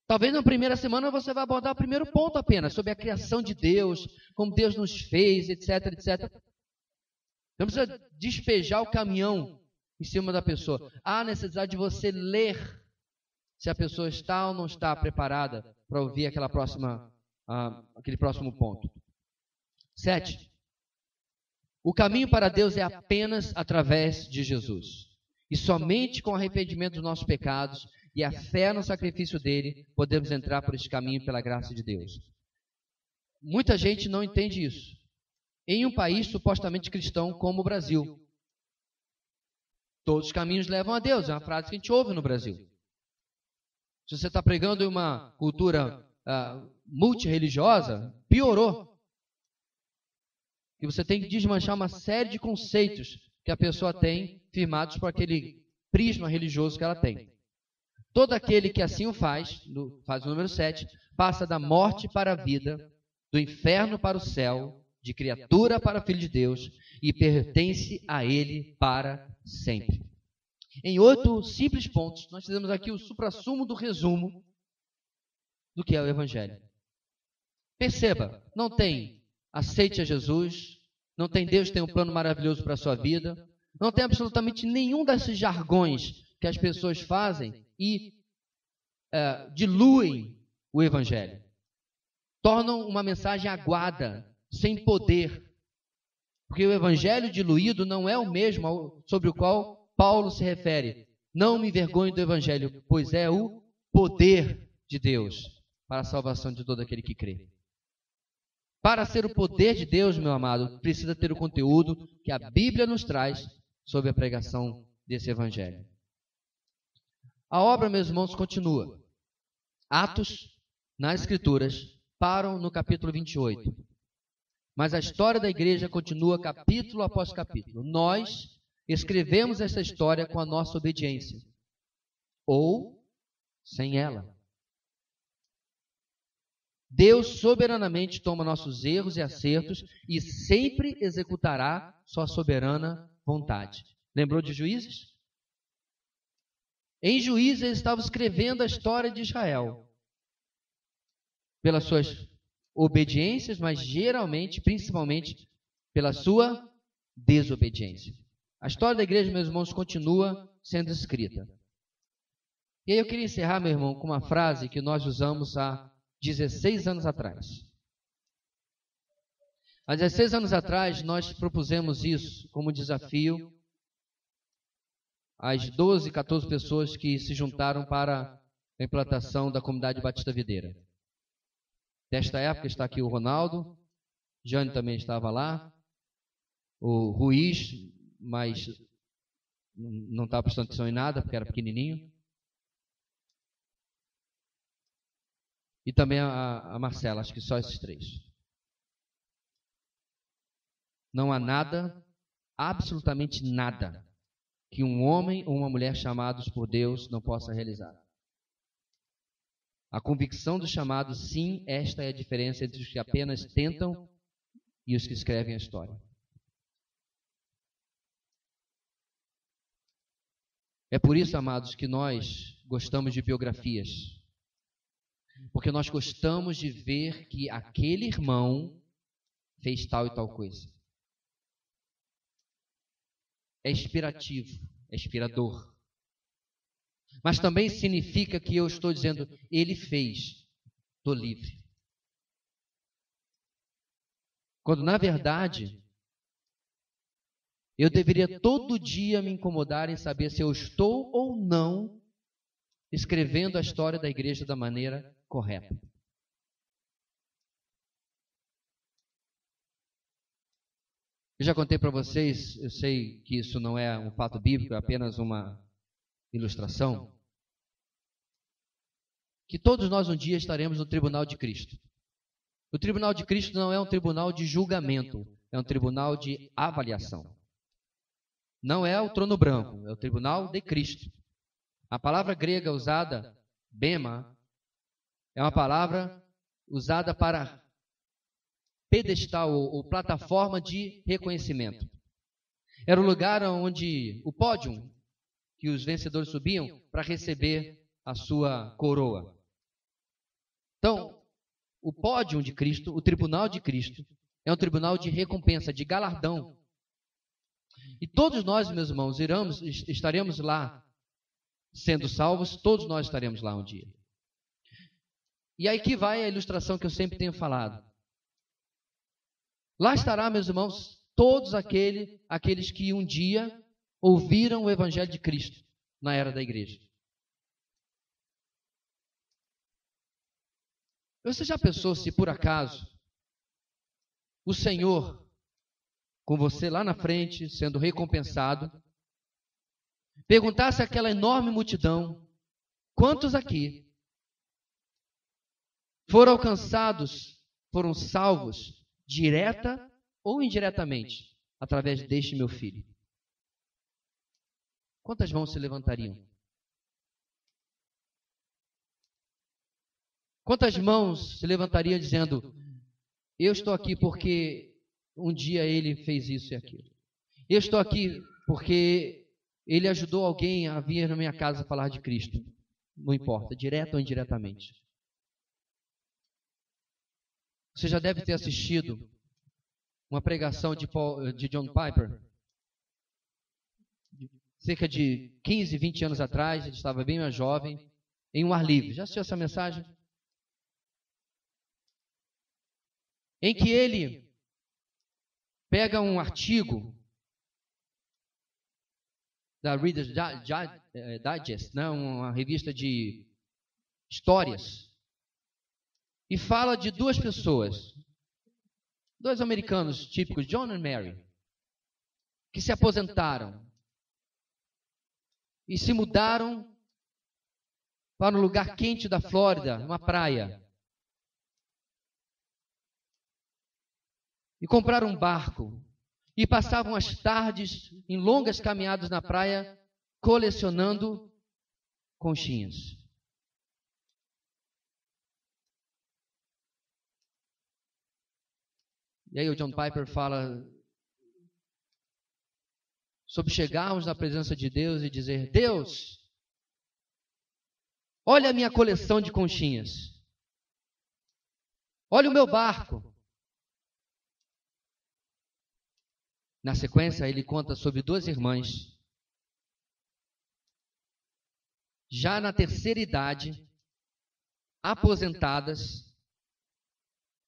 Talvez na primeira semana você vai abordar o primeiro ponto apenas, sobre a criação de Deus, como Deus nos fez, etc, etc. Não precisa despejar o caminhão em cima da pessoa. Há necessidade de você ler se a pessoa está ou não está preparada para ouvir aquele próximo ponto. 7. O caminho para Deus é apenas através de Jesus. E somente com o arrependimento dos nossos pecados e a fé no sacrifício dele, podemos entrar por esse caminho pela graça de Deus. Muita gente não entende isso. Em um país supostamente cristão como o Brasil. Todos os caminhos levam a Deus, é uma frase que a gente ouve no Brasil. Se você está pregando em uma cultura multirreligiosa, piorou. E você tem que desmanchar uma série de conceitos que a pessoa tem firmados por aquele prisma religioso que ela tem. Todo aquele que assim o faz o número 7, passa da morte para a vida, do inferno para o céu, de criatura para filho de Deus, e pertence a ele para sempre. Em 8 simples pontos, nós fizemos aqui o suprassumo do resumo do que é o Evangelho. Perceba, não tem aceite a Jesus, não tem Deus tem um plano maravilhoso para a sua vida, não tem absolutamente nenhum desses jargões que as pessoas fazem e diluem o Evangelho. Tornam uma mensagem aguada, sem poder. Porque o Evangelho diluído não é o mesmo sobre o qual Paulo se refere. Não me envergonhe do Evangelho, pois é o poder de Deus para a salvação de todo aquele que crê. Para ser o poder de Deus, meu amado, precisa ter o conteúdo que a Bíblia nos traz sobre a pregação desse Evangelho. A obra, meus irmãos, continua. Atos, nas Escrituras, param no capítulo 28. Mas a história da igreja continua capítulo após capítulo. Nós escrevemos essa história com a nossa obediência. Ou sem ela. Deus soberanamente toma nossos erros e acertos e sempre executará sua soberana vontade. Lembrou de Juízes? Em Juízes ele estava escrevendo a história de Israel. Pelas suas obediências, mas geralmente, principalmente, pela sua desobediência. A história da igreja, meus irmãos, continua sendo escrita. E aí eu queria encerrar, meu irmão, com uma frase que nós usamos há 16 anos atrás. Há 16 anos atrás, nós propusemos isso como desafio às 12, 14 pessoas que se juntaram para a implantação da comunidade Batista Videira. Nesta época está aqui o Ronaldo, Jane também estava lá, o Ruiz, mas não estava prestando atenção em nada, porque era pequenininho. E também a Marcela, acho que só esses três. Não há nada, absolutamente nada, que um homem ou uma mulher chamados por Deus não possa realizar. A convicção do chamado, sim, esta é a diferença entre os que apenas tentam e os que escrevem a história. É por isso, amados, que nós gostamos de biografias. Porque nós gostamos de ver que aquele irmão fez tal e tal coisa. É inspirativo, é inspirador. Mas também significa que eu estou dizendo, ele fez, estou livre. Quando, na verdade, eu deveria todo dia me incomodar em saber se eu estou ou não escrevendo a história da igreja da maneira correta. Eu já contei para vocês, eu sei que isso não é um fato bíblico, é apenas uma ilustração, que todos nós um dia estaremos no tribunal de Cristo. O tribunal de Cristo não é um tribunal de julgamento, é um tribunal de avaliação. Não é o trono branco, é o tribunal de Cristo. A palavra grega usada, bema, é uma palavra usada para pedestal ou plataforma de reconhecimento. Era o lugar onde o pódio que os vencedores subiam para receber a sua coroa. Então, o pódio de Cristo, o tribunal de Cristo, é um tribunal de recompensa, de galardão. E todos nós, meus irmãos, estaremos lá sendo salvos, todos nós estaremos lá um dia. E aí que vai a ilustração que eu sempre tenho falado. Lá estará, meus irmãos, todos aqueles que um dia ouviram o Evangelho de Cristo na era da igreja. Você já pensou se por acaso o Senhor, com você lá na frente, sendo recompensado, perguntasse àquela enorme multidão, quantos aqui foram alcançados, foram salvos, direta ou indiretamente, através deste meu filho? Quantas mãos se levantariam? Quantas mãos se levantariam dizendo, eu estou aqui porque um dia ele fez isso e aquilo. Eu estou aqui porque ele ajudou alguém a vir na minha casa falar de Cristo. Não importa, direto ou indiretamente. Você já deve ter assistido uma pregação de John Piper. Cerca de 15, 20 anos atrás, ele estava bem mais jovem, em um ar livre. Já assistiu essa mensagem? Em que ele pega um artigo da Reader's Digest, né, uma revista de histórias, e fala de duas pessoas, dois americanos típicos, John e Mary, que se aposentaram e se mudaram para um lugar quente da Flórida, uma praia. E compraram um barco e passavam as tardes em longas caminhadas na praia colecionando conchinhas. E aí o John Piper fala sobre chegarmos na presença de Deus e dizer: Deus, olha a minha coleção de conchinhas. Olha o meu barco. Na sequência, ele conta sobre 2 irmãs, já na terceira idade, aposentadas,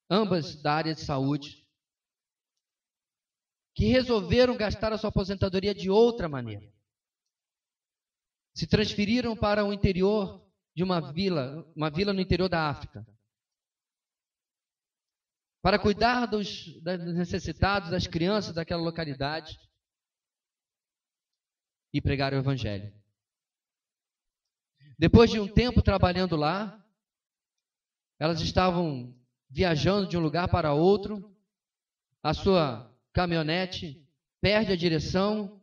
ambas da área de saúde, que resolveram gastar a sua aposentadoria de outra maneira. Se transferiram para o interior de uma vila no interior da África, para cuidar dos necessitados, das crianças daquela localidade e pregar o Evangelho. Depois de um tempo trabalhando lá, elas estavam viajando de um lugar para outro, a sua caminhonete perde a direção,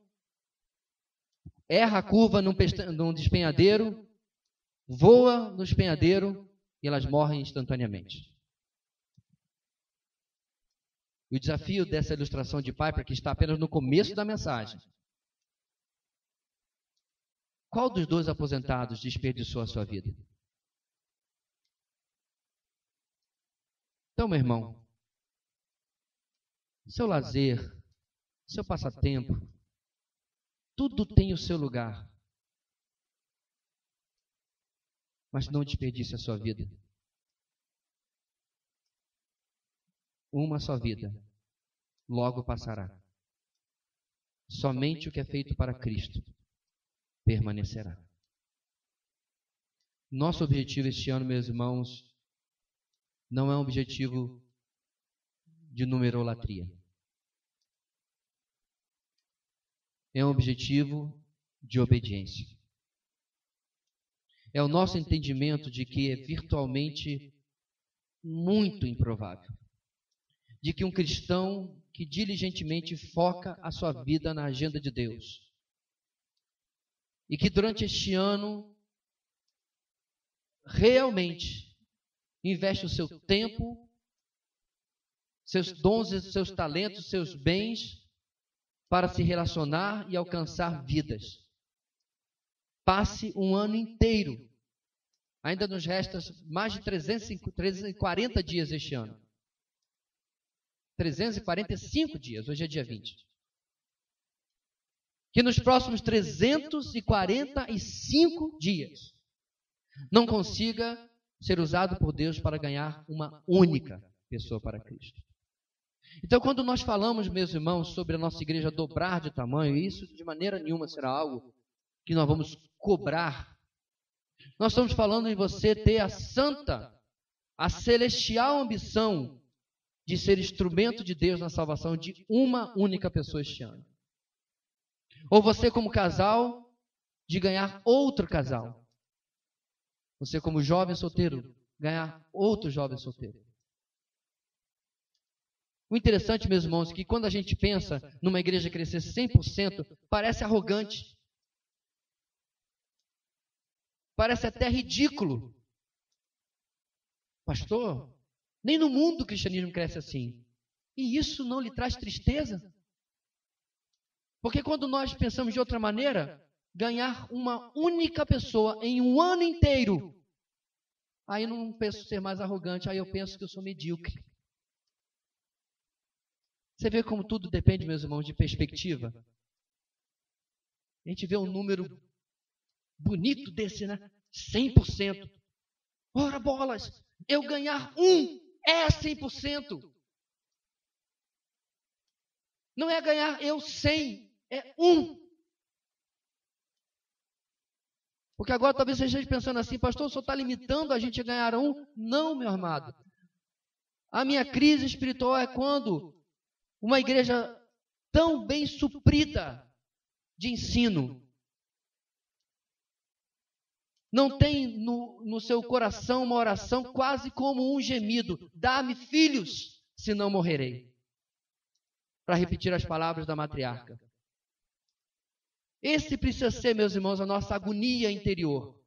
erra a curva num despenhadeiro, voa no despenhadeiro e elas morrem instantaneamente. E o desafio dessa ilustração de Piper, que está apenas no começo da mensagem: qual dos 2 aposentados desperdiçou a sua vida? Então, meu irmão, seu lazer, seu passatempo, tudo tem o seu lugar. Mas não desperdice a sua vida. Uma só vida, logo passará. Somente o que é feito para Cristo permanecerá. Nosso objetivo este ano, meus irmãos, não é um objetivo de numerolatria. É um objetivo de obediência. É o nosso entendimento de que é virtualmente muito improvável de que um cristão que diligentemente foca a sua vida na agenda de Deus e que durante este ano realmente investe o seu tempo, seus dons, seus talentos, seus bens para se relacionar e alcançar vidas. Passe um ano inteiro. Ainda nos resta mais de 340 dias este ano. 345 dias, hoje é dia 20. Que nos próximos 345 dias não consiga ser usado por Deus para ganhar uma única pessoa para Cristo. Então, quando nós falamos, meus irmãos, sobre a nossa igreja dobrar de tamanho, isso de maneira nenhuma será algo que nós vamos cobrar. Nós estamos falando em você ter a santa, a celestial ambição de ser instrumento de Deus na salvação de uma única pessoa este ano. Ou você como casal, de ganhar outro casal. Você como jovem solteiro, ganhar outro jovem solteiro. O interessante, meus irmãos, é que quando a gente pensa numa igreja crescer 100%, parece arrogante. Parece até ridículo. Pastor, nem no mundo o cristianismo cresce assim. E isso não lhe traz tristeza? Porque quando nós pensamos de outra maneira, ganhar uma única pessoa em um ano inteiro, aí não penso ser mais arrogante, aí eu penso que eu sou medíocre. Você vê como tudo depende, meus irmãos, de perspectiva? A gente vê um número bonito desse, né? 100%. Ora bolas, eu ganhar um é 100%. Não é ganhar eu 100, é um. Porque agora talvez você esteja pensando assim, pastor, só está limitando a gente a ganhar um? Não, meu amado. A minha crise espiritual é quando uma igreja tão bem suprida de ensino não tem no seu coração uma oração quase como um gemido: dá-me filhos, senão morrerei. Para repetir as palavras da matriarca. Esse precisa ser, meus irmãos, a nossa agonia interior.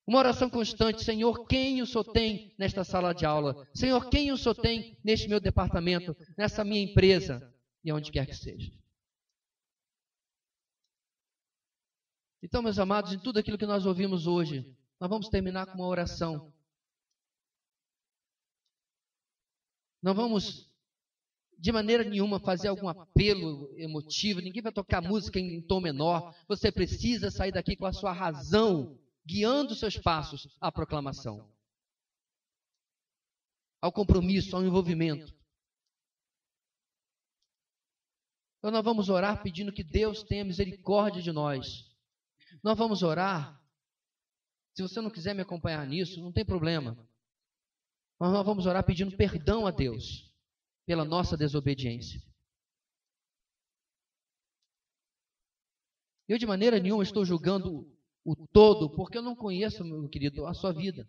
Uma oração constante: Senhor, quem o Senhor tem nesta sala de aula? Senhor, quem o Senhor tem neste meu departamento, nessa minha empresa e onde quer que seja? Então, meus amados, em tudo aquilo que nós ouvimos hoje, nós vamos terminar com uma oração. Não vamos, de maneira nenhuma, fazer algum apelo emotivo. Ninguém vai tocar música em tom menor. Você precisa sair daqui com a sua razão, guiando os seus passos à proclamação, ao compromisso, ao envolvimento. Então nós vamos orar pedindo que Deus tenha misericórdia de nós. Nós vamos orar. Se você não quiser me acompanhar nisso, não tem problema. Mas nós vamos orar pedindo perdão a Deus pela nossa desobediência. Eu de maneira nenhuma estou julgando o todo, porque eu não conheço, meu querido, a sua vida.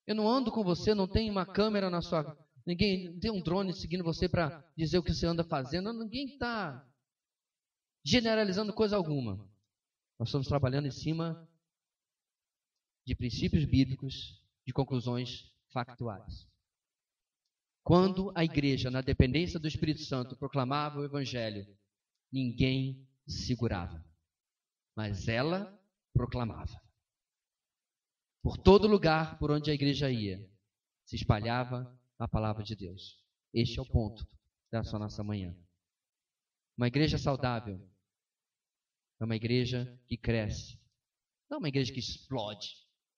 Eu não ando com você, não tem uma câmera na sua... Ninguém não tem um drone seguindo você para dizer o que você anda fazendo. Ninguém está generalizando coisa alguma. Nós estamos trabalhando em cima de princípios bíblicos, de conclusões factuais. Quando a igreja, na dependência do Espírito Santo, proclamava o Evangelho, ninguém segurava. Mas ela proclamava. Por todo lugar por onde a igreja ia, se espalhava a palavra de Deus. Este é o ponto da nossa manhã. Uma igreja saudável é uma igreja que cresce. Não é uma igreja que explode,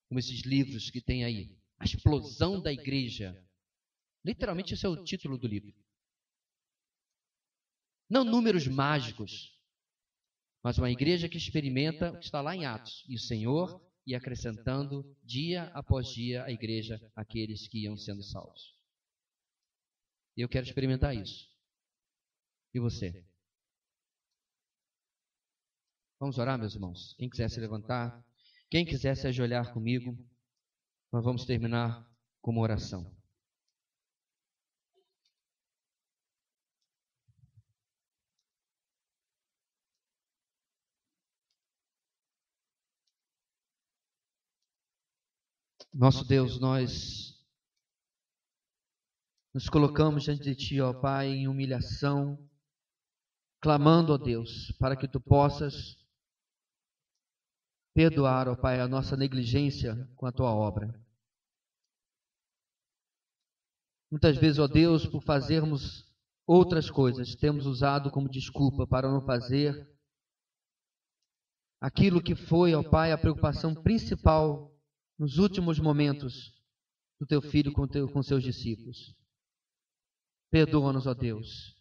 como esses livros que tem aí. A explosão da igreja. Literalmente esse é o título do livro. Não números mágicos, mas uma igreja que experimenta o que está lá em Atos. E o Senhor ia acrescentando dia após dia à igreja aqueles que iam sendo salvos. Eu quero experimentar isso. E você? Vamos orar, meus irmãos? Quem quiser se levantar, quem quiser se ajoelhar comigo, nós vamos terminar com uma oração. Nosso Deus, nós nos colocamos diante de Ti, ó Pai, em humilhação, clamando, ó Deus, para que Tu possas perdoar, ó Pai, a nossa negligência com a Tua obra. Muitas vezes, ó Deus, por fazermos outras coisas, temos usado como desculpa para não fazer aquilo que foi, ó Pai, a preocupação principal nos últimos momentos do Teu Filho com seus discípulos. Perdoa-nos, ó Deus.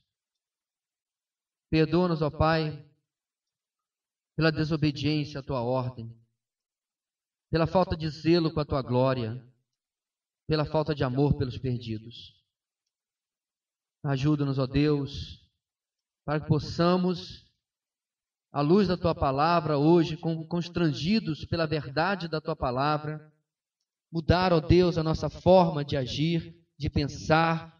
Perdoa-nos, ó Pai, pela desobediência à Tua ordem, pela falta de zelo com a Tua glória, pela falta de amor pelos perdidos. Ajuda-nos, ó Deus, para que possamos, à luz da Tua palavra, hoje, constrangidos pela verdade da Tua palavra, mudar, ó Deus, a nossa forma de agir, de pensar,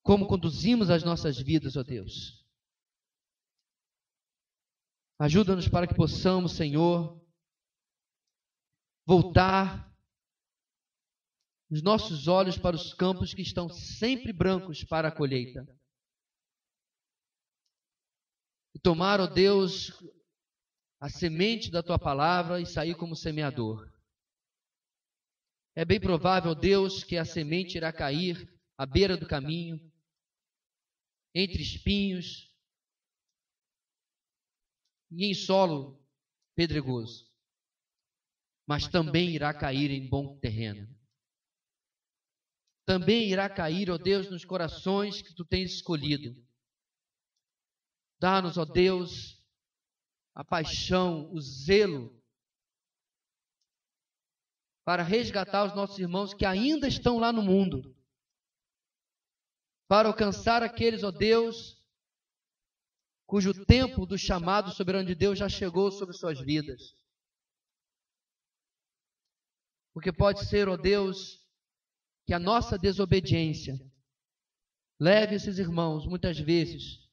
como conduzimos as nossas vidas, ó Deus. Ajuda-nos para que possamos, Senhor, voltar os nossos olhos para os campos que estão sempre brancos para a colheita. E tomar, ó Deus, a semente da Tua palavra e sair como semeador. É bem provável, ó Deus, que a semente irá cair à beira do caminho, entre espinhos e em solo pedregoso, mas também irá cair em bom terreno. Também irá cair, ó Deus, nos corações que Tu tens escolhido. Dá-nos, ó Deus, a paixão, o zelo para resgatar os nossos irmãos que ainda estão lá no mundo, para alcançar aqueles, ó Deus, cujo tempo do chamado soberano de Deus já chegou sobre suas vidas. Porque pode ser, ó Deus, que a nossa desobediência leve esses irmãos, muitas vezes,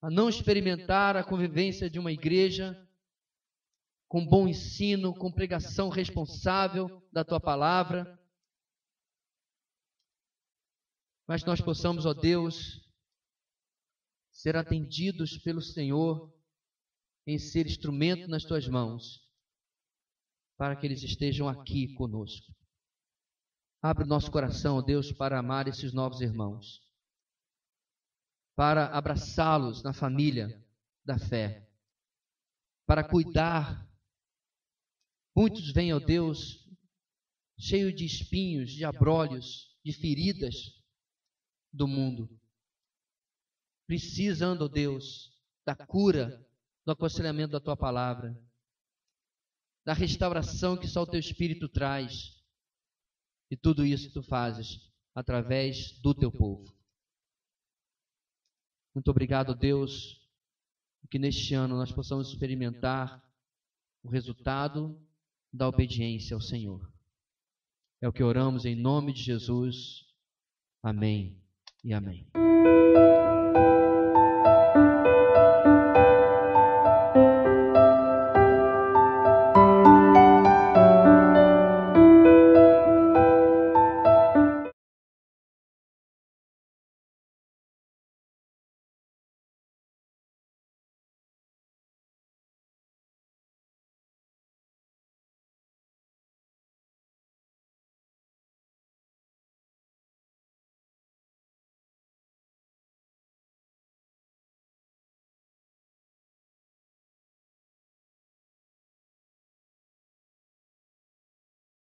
a não experimentar a convivência de uma igreja com bom ensino, com pregação responsável da Tua palavra. Mas nós possamos, ó Deus, ser atendidos pelo Senhor em ser instrumento nas Tuas mãos, para que eles estejam aqui conosco. Abre o nosso coração, ó Deus, para amar esses novos irmãos, para abraçá-los na família da fé, para cuidar. Muitos vêm, ó Deus, cheios de espinhos, de abrolhos, de feridas do mundo, precisando, ó Deus, da cura, do aconselhamento da Tua palavra, da restauração que só o Teu Espírito traz. E tudo isso Tu fazes através do Teu povo. Muito obrigado, Deus, que neste ano nós possamos experimentar o resultado da obediência ao Senhor. É o que oramos em nome de Jesus. Amém e amém.